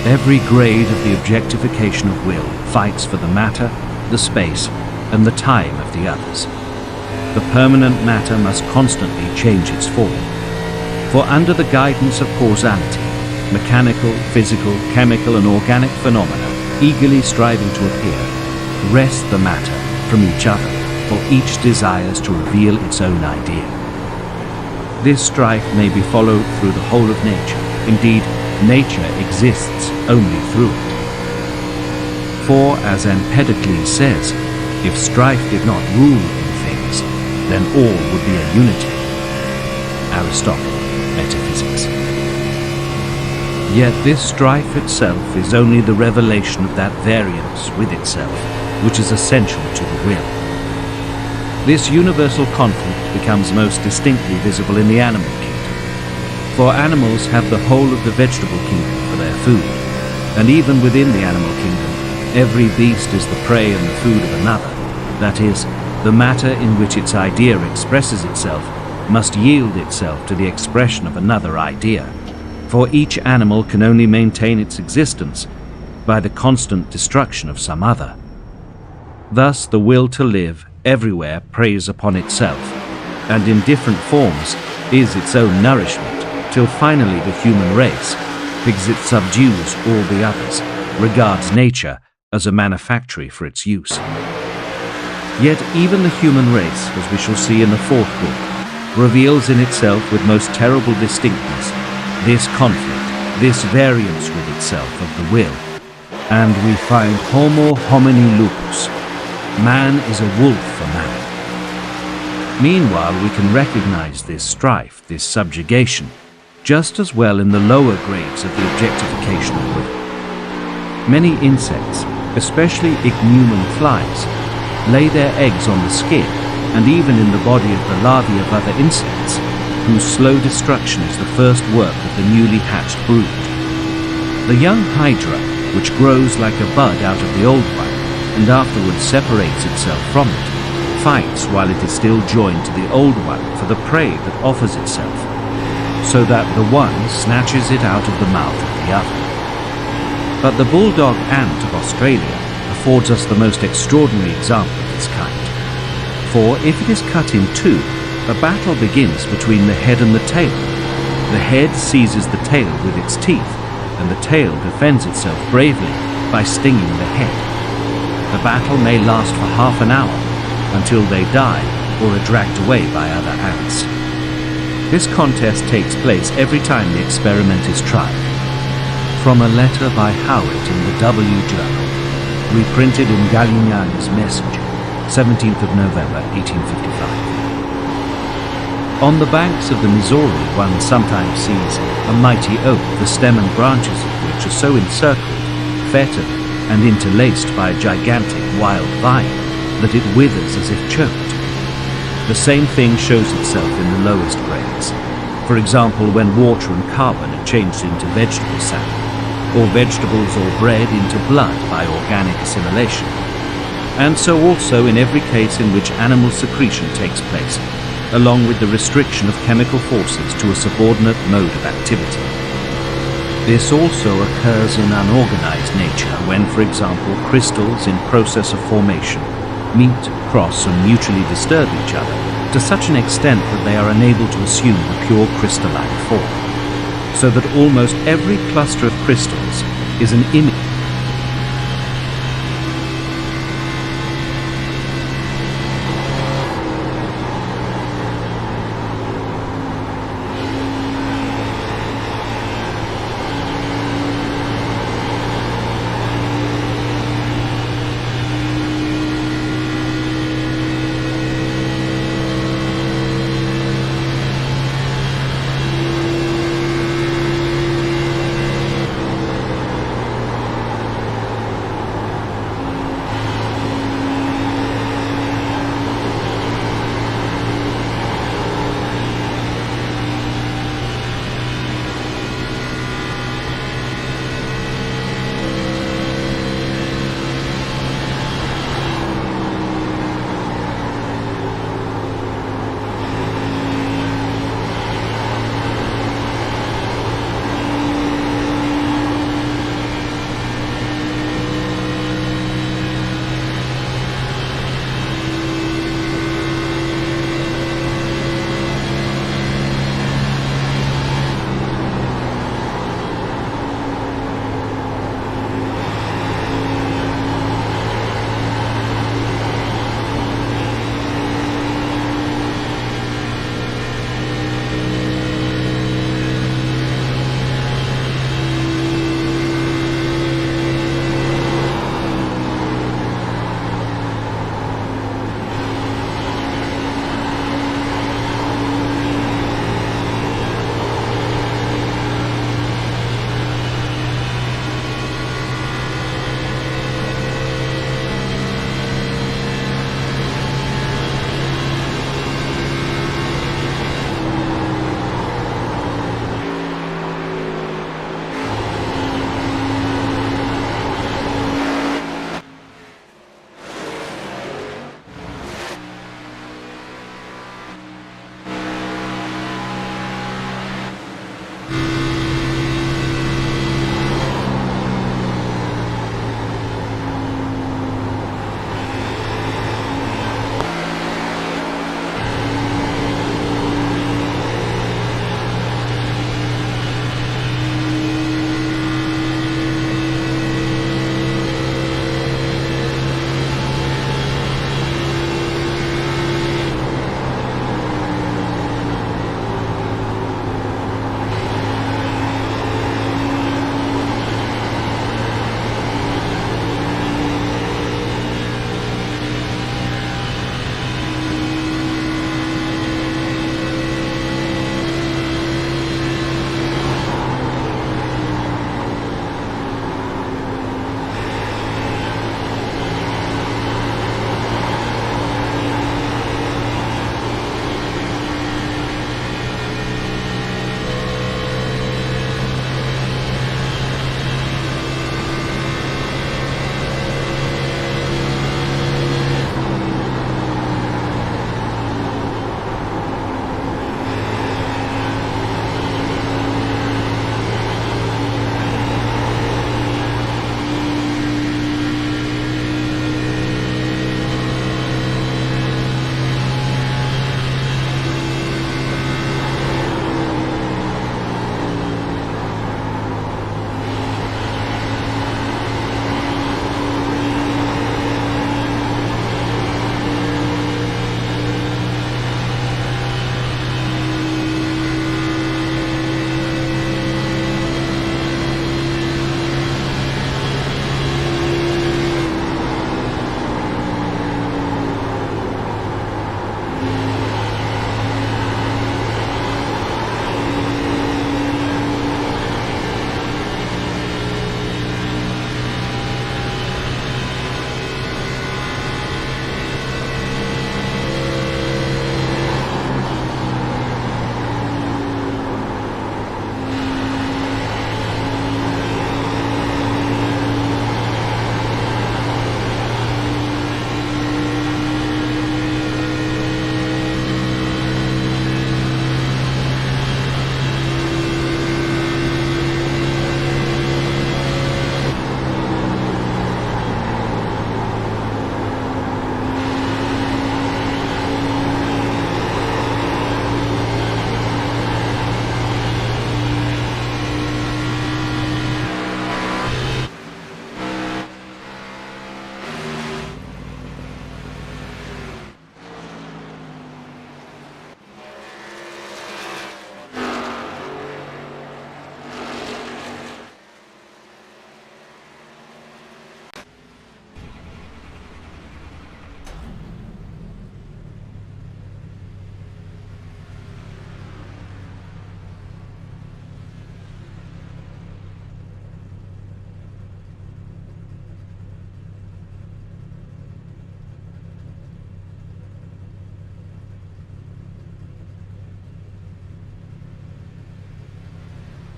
Every grade of the objectification of will fights for the matter, the space, and the time of the others. The permanent matter must constantly change its form, for under the guidance of causality, mechanical, physical, chemical, and organic phenomena, eagerly striving to appear, wrest the matter from each other, for each desires to reveal its own idea. This strife may be followed through the whole of nature. Indeed, nature exists only through it. For, as Empedocles says, if strife did not rule in things, then all would be a unity. Aristotle, Metaphysics. Yet this strife itself is only the revelation of that variance with itself, which is essential to the will. This universal conflict becomes most distinctly visible in the animal kingdom, for animals have the whole of the vegetable kingdom for their food, and even within the animal kingdom, every beast is the prey and the food of another. That is, the matter in which its idea expresses itself must yield itself to the expression of another idea, for each animal can only maintain its existence by the constant destruction of some other. Thus the will to live everywhere preys upon itself, and in different forms is its own nourishment, till finally the human race, because it subdues all the others, regards nature as a manufactory for its use. Yet even the human race, as we shall see in the fourth book, reveals in itself with most terrible distinctness this conflict, this variance with itself of the will, and we find homo homini lupus, man is a wolf for man. Meanwhile, we can recognize this strife, this subjugation, just as well in the lower grades of the objectification of will. Many insects, especially ichneumon flies, lay their eggs on the skin and even in the body of the larvae of other insects, whose slow destruction is the first work of the newly hatched brood. The young hydra, which grows like a bud out of the old one and afterwards separates itself from it, fights while it is still joined to the old one for the prey that offers itself, so that the one snatches it out of the mouth of the other. But the bulldog ant of Australia affords us the most extraordinary example of this kind. For if it is cut in two, a battle begins between the head and the tail. The head seizes the tail with its teeth, and the tail defends itself bravely by stinging the head. The battle may last for half an hour, until they die or are dragged away by other ants. This contest takes place every time the experiment is tried. From a letter by Howard in the W Journal, reprinted in Galignani's Messenger, 17th of November, 1855. On the banks of the Missouri one sometimes sees a mighty oak, the stem and branches of which are so encircled, fettered, and interlaced by a gigantic wild vine that it withers as if choked. The same thing shows itself in the lowest grades, for example when water and carbon are changed into vegetable sap, or vegetables or bread into blood by organic assimilation, and so also in every case in which animal secretion takes place, along with the restriction of chemical forces to a subordinate mode of activity. This also occurs in unorganized nature when, for example, crystals in process of formation meet, cross, and mutually disturb each other to such an extent that they are unable to assume the pure crystalline form, so that almost every cluster of crystals is an image.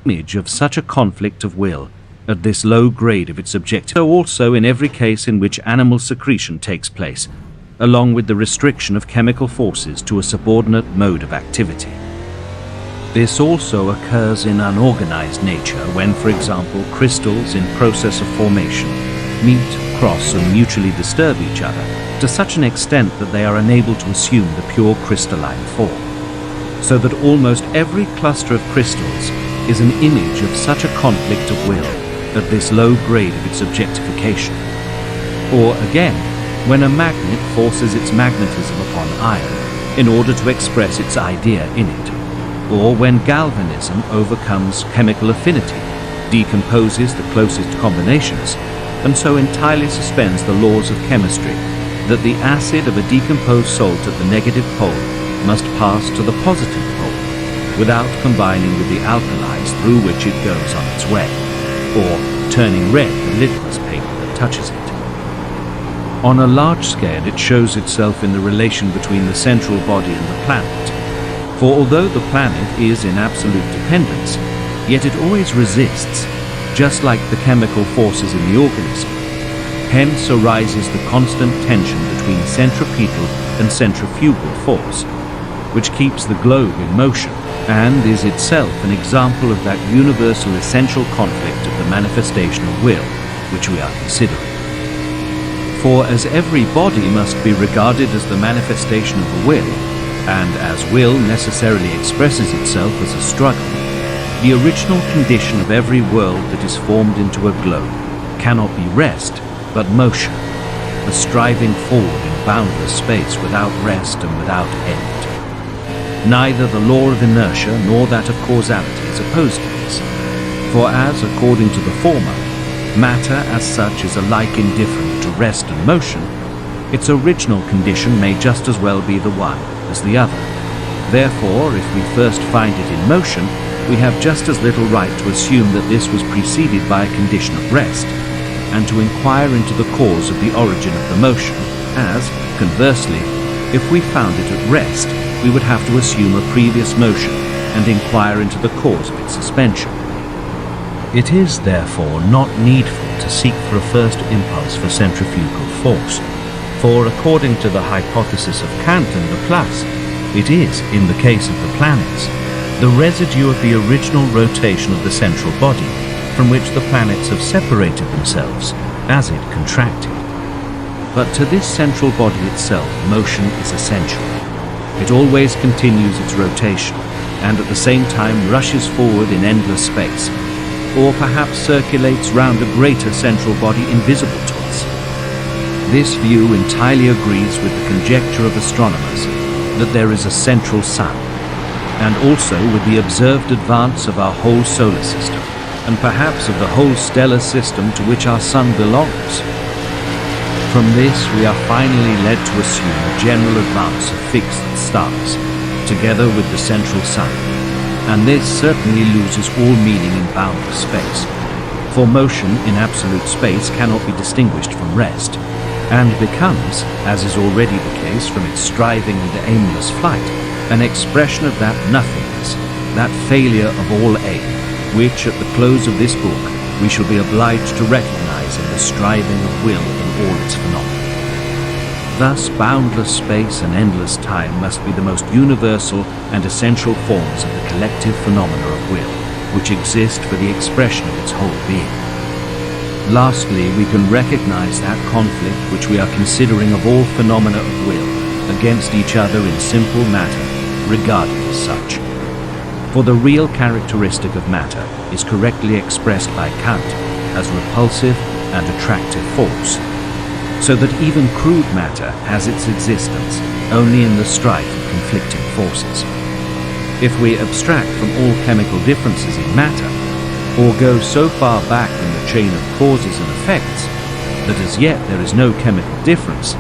image of such a conflict of will at this low grade of its objective. So also in every case in which animal secretion takes place, along with the restriction of chemical forces to a subordinate mode of activity. This also occurs in unorganized nature when, for example, crystals in process of formation meet, cross, and mutually disturb each other to such an extent that they are unable to assume the pure crystalline form, so that almost every cluster of crystals is an image of such a conflict of will at this low grade of its objectification. Or again, when a magnet forces its magnetism upon iron in order to express its idea in it, or when galvanism overcomes chemical affinity, decomposes the closest combinations, and so entirely suspends the laws of chemistry that the acid of a decomposed salt at the negative pole must pass to the positive pole without combining with the alkalis through which it goes on its way, or turning red the litmus paper that touches it. On a large scale, it shows itself in the relation between the central body and the planet. For although the planet is in absolute dependence, yet it always resists, just like the chemical forces in the organism. Hence arises the constant tension between centripetal and centrifugal force, which keeps the globe in motion, and is itself an example of that universal essential conflict of the manifestation of will, which we are considering. For as every body must be regarded as the manifestation of a will, and as will necessarily expresses itself as a struggle, the original condition of every world that is formed into a globe cannot be rest, but motion, a striving forward in boundless space without rest and without end. Neither the law of inertia nor that of causality is opposed to this, for as, according to the former, matter as such is alike indifferent to rest and motion, its original condition may just as well be the one as the other. Therefore, if we first find it in motion, we have just as little right to assume that this was preceded by a condition of rest, and to inquire into the cause of the origin of the motion, as, conversely, if we found it at rest, we would have to assume a previous motion and inquire into the cause of its suspension. It is, therefore, not needful to seek for a first impulse for centrifugal force, for according to the hypothesis of Kant and Laplace, it is, in the case of the planets, the residue of the original rotation of the central body from which the planets have separated themselves as it contracted. But to this central body itself, motion is essential. It always continues its rotation, and at the same time rushes forward in endless space, or perhaps circulates round a greater central body invisible to us. This view entirely agrees with the conjecture of astronomers that there is a central sun, and also with the observed advance of our whole solar system, and perhaps of the whole stellar system to which our sun belongs. From this we are finally led to assume a general advance of fixed stars, together with the central sun, and this certainly loses all meaning in boundless space, for motion in absolute space cannot be distinguished from rest, and becomes, as is already the case from its striving and aimless flight, an expression of that nothingness, that failure of all aim, which at the close of this book we shall be obliged to recognize in the striving of will in all its phenomena. Thus boundless space and endless time must be the most universal and essential forms of the collective phenomena of will, which exist for the expression of its whole being. Lastly, we can recognize that conflict which we are considering of all phenomena of will against each other in simple matter, regarded as such. For the real characteristic of matter is correctly expressed by Kant as repulsive and attractive force, so that even crude matter has its existence only in the strife of conflicting forces. If we abstract from all chemical differences in matter, or go so far back in the chain of causes and effects that as yet there is no chemical difference,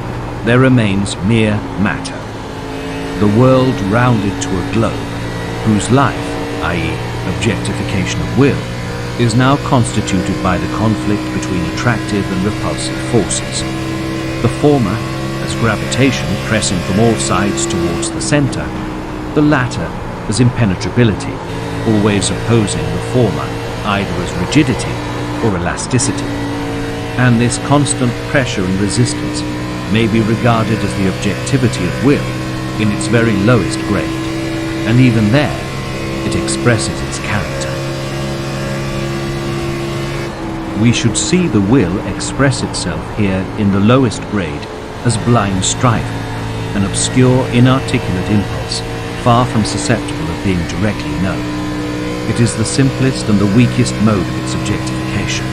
there remains mere matter, the world rounded to a globe, whose life, i.e. objectification of will, is now constituted by the conflict between attractive and repulsive forces. The former, as gravitation pressing from all sides towards the center, the latter, as impenetrability, always opposing the former either as rigidity or elasticity. And this constant pressure and resistance may be regarded as the objectivity of will in its very lowest grade, and even there it expresses its character. We should see the will express itself here in the lowest grade as blind striving, an obscure, inarticulate impulse, far from susceptible of being directly known. It is the simplest and the weakest mode of its objectification,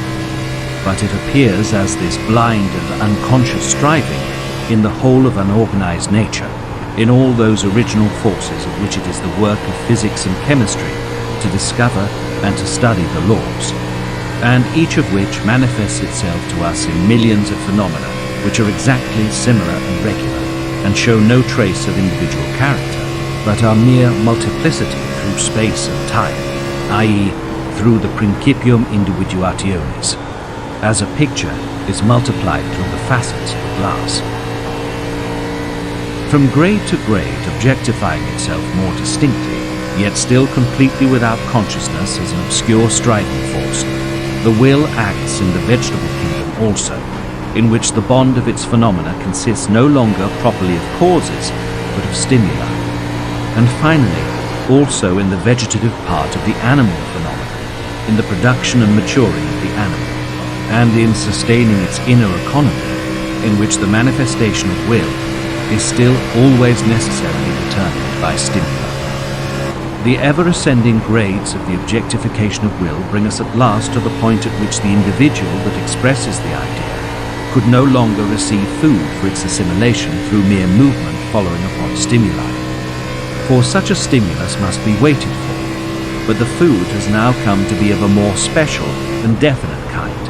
but it appears as this blind and unconscious striving in the whole of unorganized nature, in all those original forces of which it is the work of physics and chemistry to discover and to study the laws, and each of which manifests itself to us in millions of phenomena which are exactly similar and regular, and show no trace of individual character, but are mere multiplicity through space and time, i.e., through the principium individuationis, as a picture is multiplied through the facets of a glass. From grade to grade, objectifying itself more distinctly, yet still completely without consciousness as an obscure striving force, the will acts in the vegetable kingdom also, in which the bond of its phenomena consists no longer properly of causes, but of stimuli, and finally also in the vegetative part of the animal phenomena, in the production and maturing of the animal, and in sustaining its inner economy, in which the manifestation of will is still always necessarily determined by stimuli. The ever-ascending grades of the objectification of will bring us at last to the point at which the individual that expresses the idea could no longer receive food for its assimilation through mere movement following upon stimuli. For such a stimulus must be waited for, but the food has now come to be of a more special and definite kind,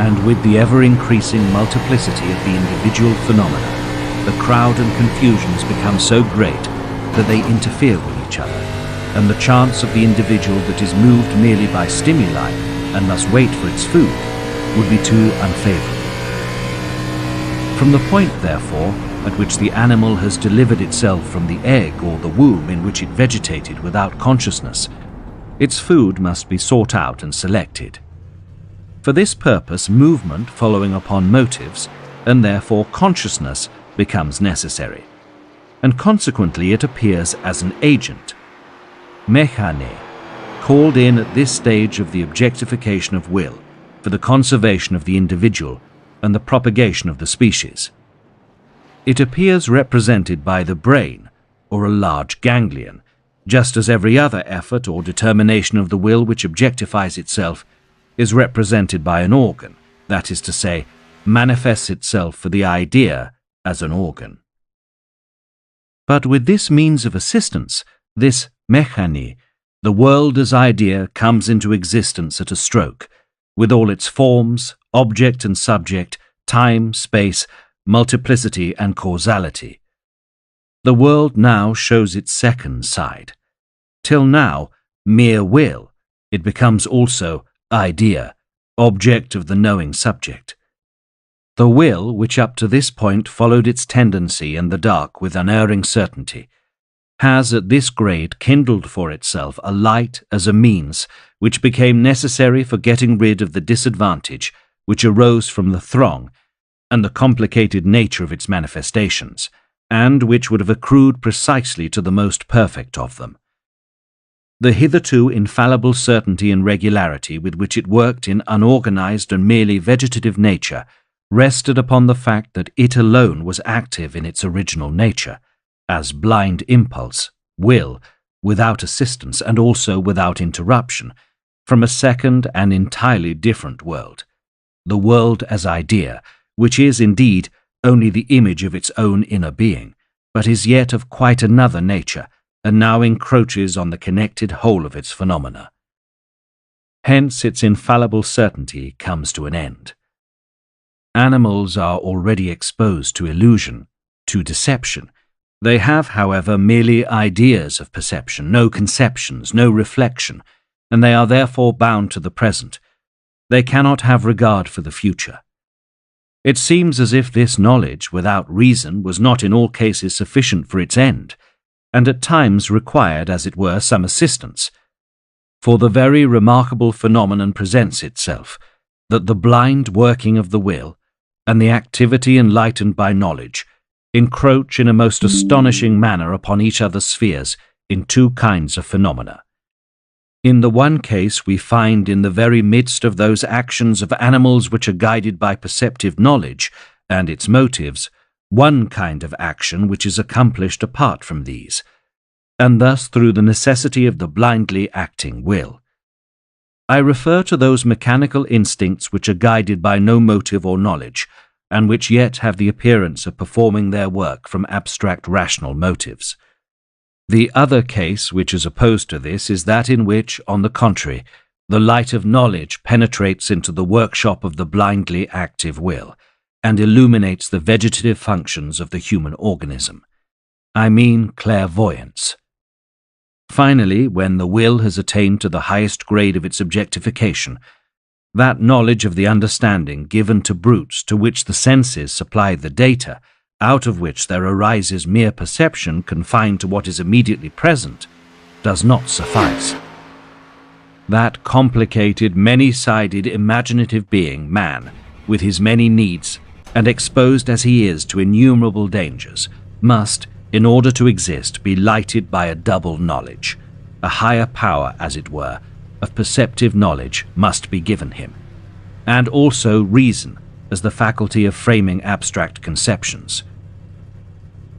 and with the ever-increasing multiplicity of the individual phenomena, the crowd and confusion has become so great that they interfere with each other, and the chance of the individual that is moved merely by stimuli and must wait for its food would be too unfavorable. From the point, therefore, at which the animal has delivered itself from the egg or the womb in which it vegetated without consciousness, its food must be sought out and selected. For this purpose, movement following upon motives, and therefore consciousness, becomes necessary, and consequently it appears as an agent, mechane, called in at this stage of the objectification of will for the conservation of the individual and the propagation of the species. It appears represented by the brain, or a large ganglion, just as every other effort or determination of the will which objectifies itself is represented by an organ, that is to say, manifests itself for the idea as an organ. But with this means of assistance, this mechane, the world as idea comes into existence at a stroke, with all its forms, object and subject, time, space, multiplicity and causality. The world now shows its second side. Till now, mere will, it becomes also idea, object of the knowing subject. The will, which up to this point followed its tendency in the dark with unerring certainty, has at this grade kindled for itself a light as a means which became necessary for getting rid of the disadvantage which arose from the throng and the complicated nature of its manifestations, and which would have accrued precisely to the most perfect of them. The hitherto infallible certainty and regularity with which it worked in unorganized and merely vegetative nature rested upon the fact that it alone was active in its original nature, as blind impulse, will, without assistance and also without interruption, from a second and entirely different world, the world as idea, which is indeed only the image of its own inner being, but is yet of quite another nature, and now encroaches on the connected whole of its phenomena. Hence its infallible certainty comes to an end. Animals are already exposed to illusion, to deception. They have, however, merely ideas of perception, no conceptions, no reflection, and they are therefore bound to the present. They cannot have regard for the future. It seems as if this knowledge, without reason, was not in all cases sufficient for its end, and at times required, as it were, some assistance. For the very remarkable phenomenon presents itself, that the blind working of the will, and the activity enlightened by knowledge, encroach in a most astonishing manner upon each other's spheres in two kinds of phenomena. In the one case we find in the very midst of those actions of animals which are guided by perceptive knowledge and its motives, one kind of action which is accomplished apart from these, and thus through the necessity of the blindly acting will. I refer to those mechanical instincts which are guided by no motive or knowledge, and which yet have the appearance of performing their work from abstract rational motives. The other case which is opposed to this is that in which, on the contrary, the light of knowledge penetrates into the workshop of the blindly active will, and illuminates the vegetative functions of the human organism. I mean clairvoyance. Finally, when the will has attained to the highest grade of its objectification, that knowledge of the understanding given to brutes to which the senses supply the data, out of which there arises mere perception confined to what is immediately present, does not suffice. That complicated, many-sided, imaginative being, man, with his many needs, and exposed as he is to innumerable dangers, must, in order to exist, be lighted by a double knowledge. A higher power, as it were, of perceptive knowledge must be given him, and also reason as the faculty of framing abstract conceptions.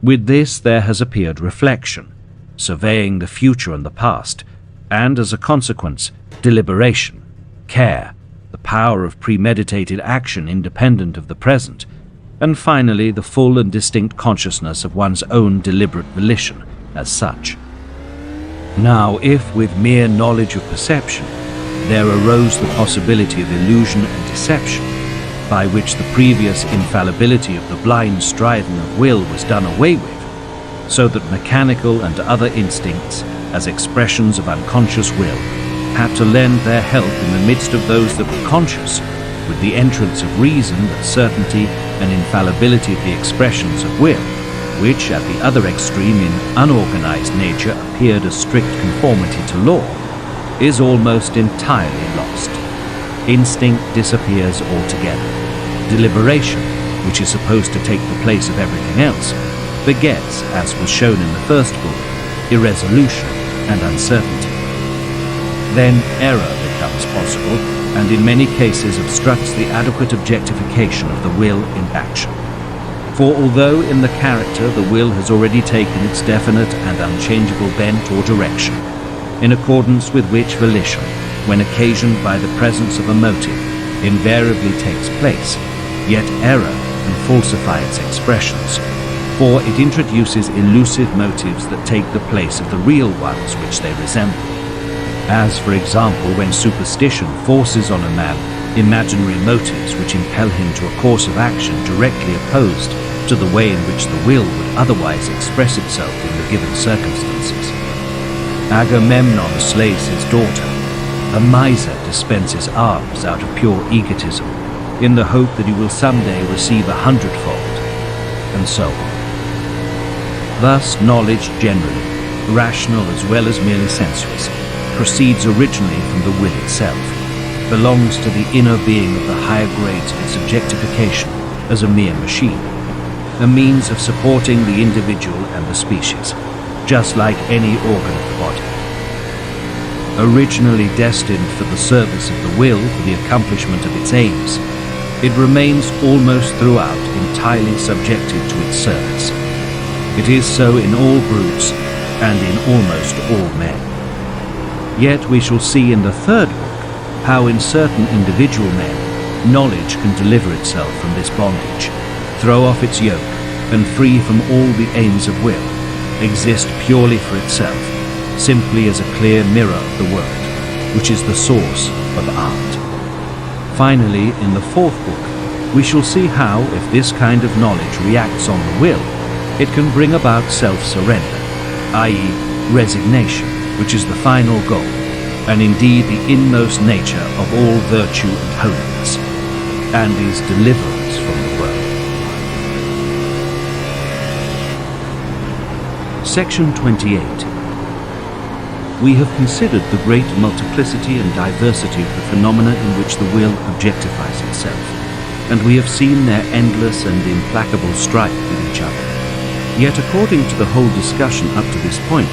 With this there has appeared reflection, surveying the future and the past, and as a consequence, deliberation, care, the power of premeditated action independent of the present, and finally the full and distinct consciousness of one's own deliberate volition as such. Now, if with mere knowledge of perception there arose the possibility of illusion and deception, by which the previous infallibility of the blind striving of will was done away with, so that mechanical and other instincts, as expressions of unconscious will, had to lend their help in the midst of those that were conscious, with the entrance of reason, that certainty and infallibility of the expressions of will, which at the other extreme in unorganized nature appeared as strict conformity to law, is almost entirely lost. Instinct disappears altogether. Deliberation, which is supposed to take the place of everything else, begets, as was shown in the first book, irresolution and uncertainty. Then error becomes possible, and in many cases obstructs the adequate objectification of the will in action. For although in the character the will has already taken its definite and unchangeable bent or direction, in accordance with which volition, when occasioned by the presence of a motive, invariably takes place, yet error can falsify its expressions, for it introduces elusive motives that take the place of the real ones which they resemble. As, for example, when superstition forces on a man imaginary motives which impel him to a course of action directly opposed to the way in which the will would otherwise express itself in the given circumstances. Agamemnon slays his daughter. A miser dispenses alms out of pure egotism, in the hope that he will someday receive 100-fold, and so on. Thus knowledge generally, rational as well as merely sensuous, proceeds originally from the will itself, belongs to the inner being of the higher grades of its objectification as a mere machine, a means of supporting the individual and the species, just like any organ of the body. Originally destined for the service of the will for the accomplishment of its aims, it remains almost throughout entirely subjected to its service. It is so in all brutes and in almost all men. Yet we shall see in the third book how in certain individual men knowledge can deliver itself from this bondage, throw off its yoke, and free from all the aims of will, exist purely for itself, simply as a clear mirror of the world, which is the source of art. Finally, in the fourth book, we shall see how, if this kind of knowledge reacts on the will, it can bring about self-surrender, i.e., resignation, which is the final goal, and indeed the inmost nature of all virtue and holiness, and is deliverance from the world. Section 28. we have considered the great multiplicity and diversity of the phenomena in which the will objectifies itself, and we have seen their endless and implacable strife with each other. Yet according to the whole discussion up to this point,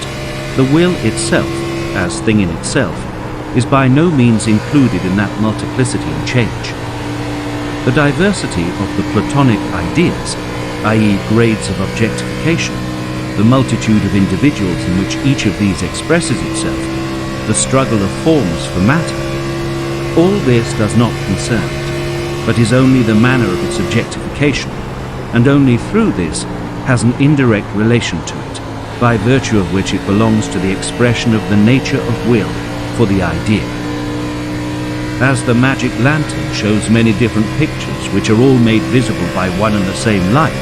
the will itself, as thing in itself, is by no means included in that multiplicity and change. The diversity of the Platonic ideas, i.e. grades of objectification, the multitude of individuals in which each of these expresses itself, the struggle of forms for matter, all this does not concern it, but is only the manner of its objectification, and only through this has an indirect relation to it, by virtue of which it belongs to the expression of the nature of will for the idea. As the magic lantern shows many different pictures which are all made visible by one and the same light,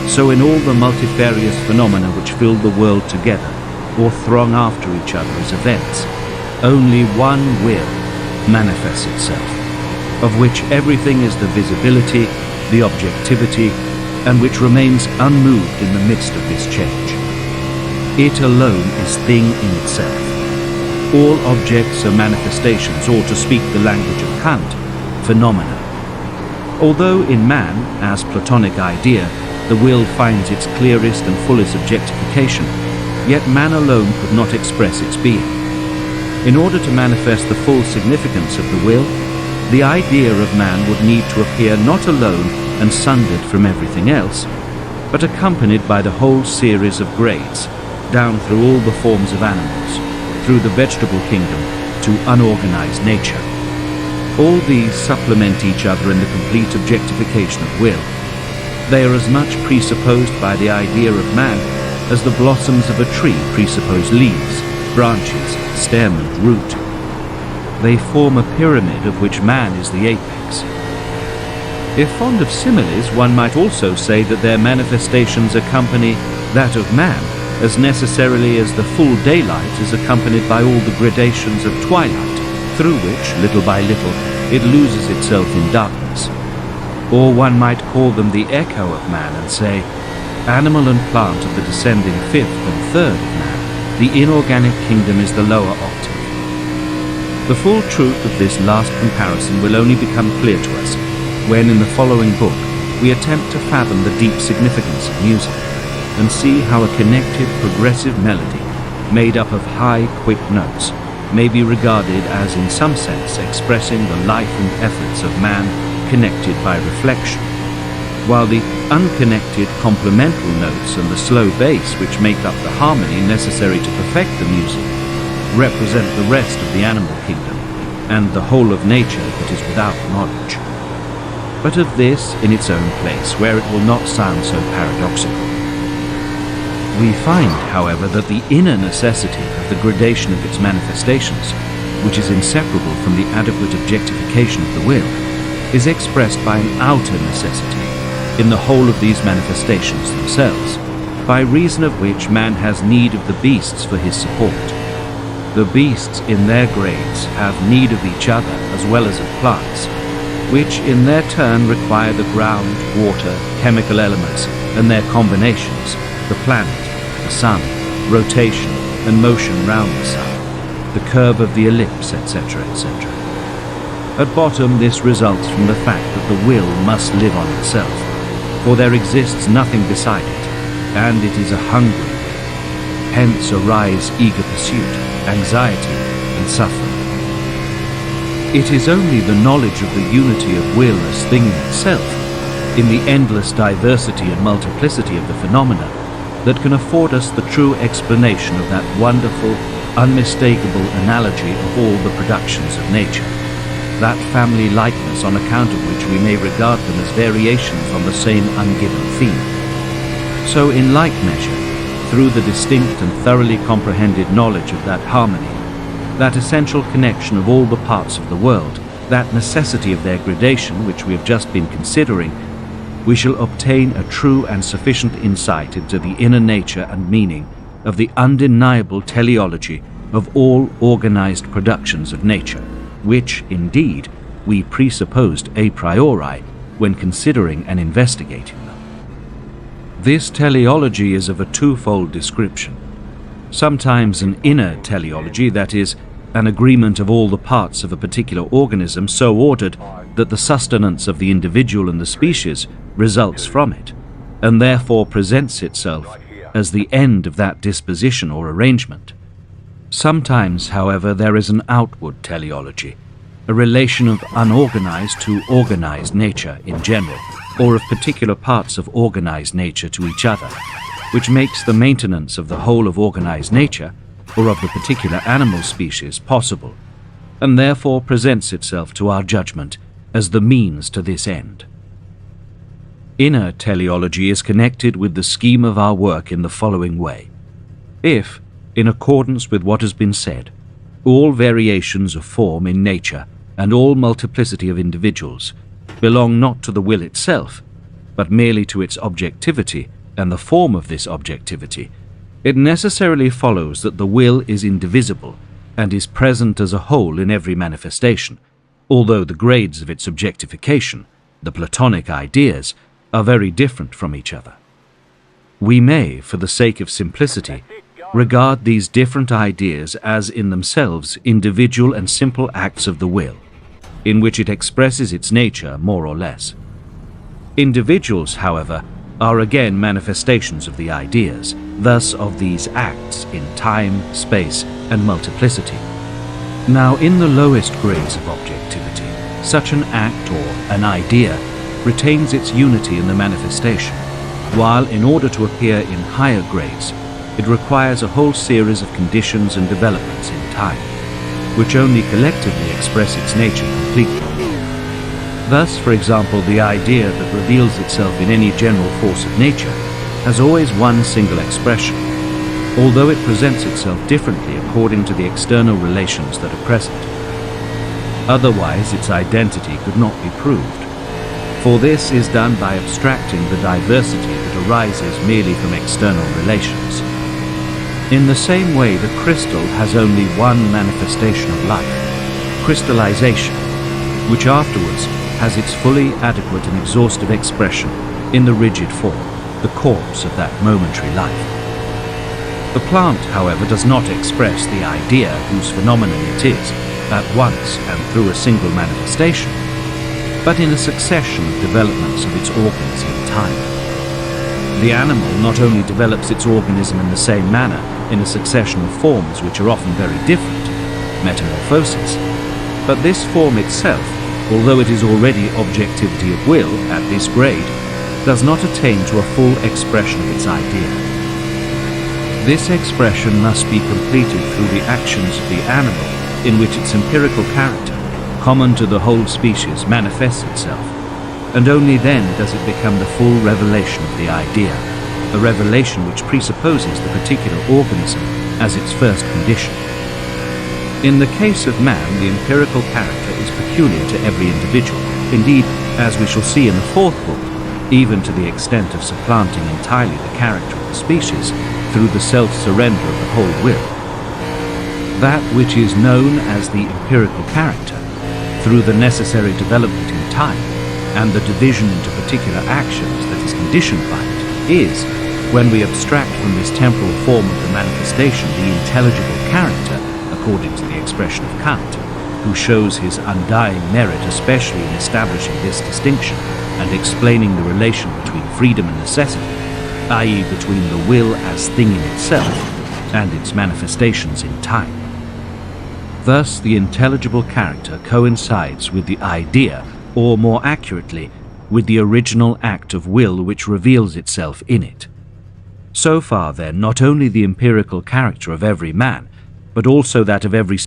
so in all the multifarious phenomena which fill the world together, or throng after each other as events, only one will manifests itself, of which everything is the visibility, the objectivity, and which remains unmoved in the midst of this change. It alone is thing in itself. All objects are manifestations, or to speak the language of Kant, phenomena. Although in man, as Platonic idea, the will finds its clearest and fullest objectification, yet man alone could not express its being. In order to manifest the full significance of the will, the idea of man would need to appear not alone and sundered from everything else, but accompanied by the whole series of grades, down through all the forms of animals, through the vegetable kingdom to unorganized nature. All these supplement each other in the complete objectification of will. They are as much presupposed by the idea of man as the blossoms of a tree presuppose leaves, branches, stem and root. They form a pyramid of which man is the apex. If fond of similes, one might also say that their manifestations accompany that of man as necessarily as the full daylight is accompanied by all the gradations of twilight, through which, little by little, it loses itself in darkness. Or one might call them the echo of man and say, animal and plant of the descending fifth and third of man, the inorganic kingdom is the lower octave. The full truth of this last comparison will only become clear to us when, in the following book, we attempt to fathom the deep significance of music and see how a connected, progressive melody, made up of high, quick notes, may be regarded as, in some sense, expressing the life and efforts of man connected by reflection, while the unconnected complemental notes and the slow bass which make up the harmony necessary to perfect the music represent the rest of the animal kingdom and the whole of nature that is without knowledge. But of this in its own place, where it will not sound so paradoxical. We find, however, that the inner necessity of the gradation of its manifestations, which is inseparable from the adequate objectification of the will, is expressed by an outer necessity in the whole of these manifestations themselves, by reason of which man has need of the beasts for his support. The beasts in their grades have need of each other as well as of plants, which in their turn require the ground, water, chemical elements and their combinations, the planet, the sun, rotation and motion round the sun, the curve of the ellipse, etc., etc. At bottom, this results from the fact that the will must live on itself, for there exists nothing beside it, and it is a hungry will. Hence arise eager pursuit, anxiety, and suffering. It is only the knowledge of the unity of will as thing in itself, in the endless diversity and multiplicity of the phenomena, that can afford us the true explanation of that wonderful, unmistakable analogy of all the productions of nature, that family likeness on account of which we may regard them as variations on the same ungiven theme. So in like measure, through the distinct and thoroughly comprehended knowledge of that harmony, that essential connection of all the parts of the world, that necessity of their gradation which we have just been considering, we shall obtain a true and sufficient insight into the inner nature and meaning of the undeniable teleology of all organized productions of nature, which, indeed, we presupposed a priori when considering and investigating them. This teleology is of a twofold description. Sometimes an inner teleology, that is, an agreement of all the parts of a particular organism so ordered that the sustenance of the individual and the species results from it, and therefore presents itself as the end of that disposition or arrangement. Sometimes, however, there is an outward teleology, a relation of unorganized to organized nature in general, or of particular parts of organized nature to each other, which makes the maintenance of the whole of organized nature, or of the particular animal species, possible, and therefore presents itself to our judgment as the means to this end. Inner teleology is connected with the scheme of our work in the following way. If, in accordance with what has been said, all variations of form in nature and all multiplicity of individuals belong not to the will itself, but merely to its objectivity and the form of this objectivity, it necessarily follows that the will is indivisible and is present as a whole in every manifestation, although the grades of its objectification, the Platonic ideas, are very different from each other. We may, for the sake of simplicity, regard these different ideas as in themselves individual and simple acts of the will, in which it expresses its nature more or less. Individuals, however, are again manifestations of the ideas, thus of these acts in time, space, and multiplicity. Now, in the lowest grades of objectivity, such an act or an idea retains its unity in the manifestation, while in order to appear in higher grades, it requires a whole series of conditions and developments in time, which only collectively express its nature completely. Thus, for example, the idea that reveals itself in any general force of nature has always one single expression, although it presents itself differently according to the external relations that are present. Otherwise, its identity could not be proved, for this is done by abstracting the diversity that arises merely from external relations. In the same way, the crystal has only one manifestation of life, crystallization, which afterwards has its fully adequate and exhaustive expression in the rigid form, the corpse of that momentary life. The plant, however, does not express the idea whose phenomenon it is at once and through a single manifestation, but in a succession of developments of its organs in time. The animal not only develops its organism in the same manner in a succession of forms which are often very different, metamorphosis, but this form itself, although it is already objectivity of will at this grade, does not attain to a full expression of its idea. This expression must be completed through the actions of the animal in which its empirical character, common to the whole species, manifests itself, and only then does it become the full revelation of the idea, a revelation which presupposes the particular organism as its first condition. In the case of man, the empirical character is peculiar to every individual, indeed, as we shall see in the fourth book, even to the extent of supplanting entirely the character of the species through the self-surrender of the whole will. That which is known as the empirical character, through the necessary development in time, and the division into particular actions that is conditioned by it, is, when we abstract from this temporal form of the manifestation the intelligible character, according to the expression of Kant, who shows his undying merit especially in establishing this distinction and explaining the relation between freedom and necessity, i.e. between the will as thing in itself and its manifestations in time. Thus, the intelligible character coincides with the idea, or more accurately, with the original act of will which reveals itself in it. So far, then, not only the empirical character of every man, but also that of every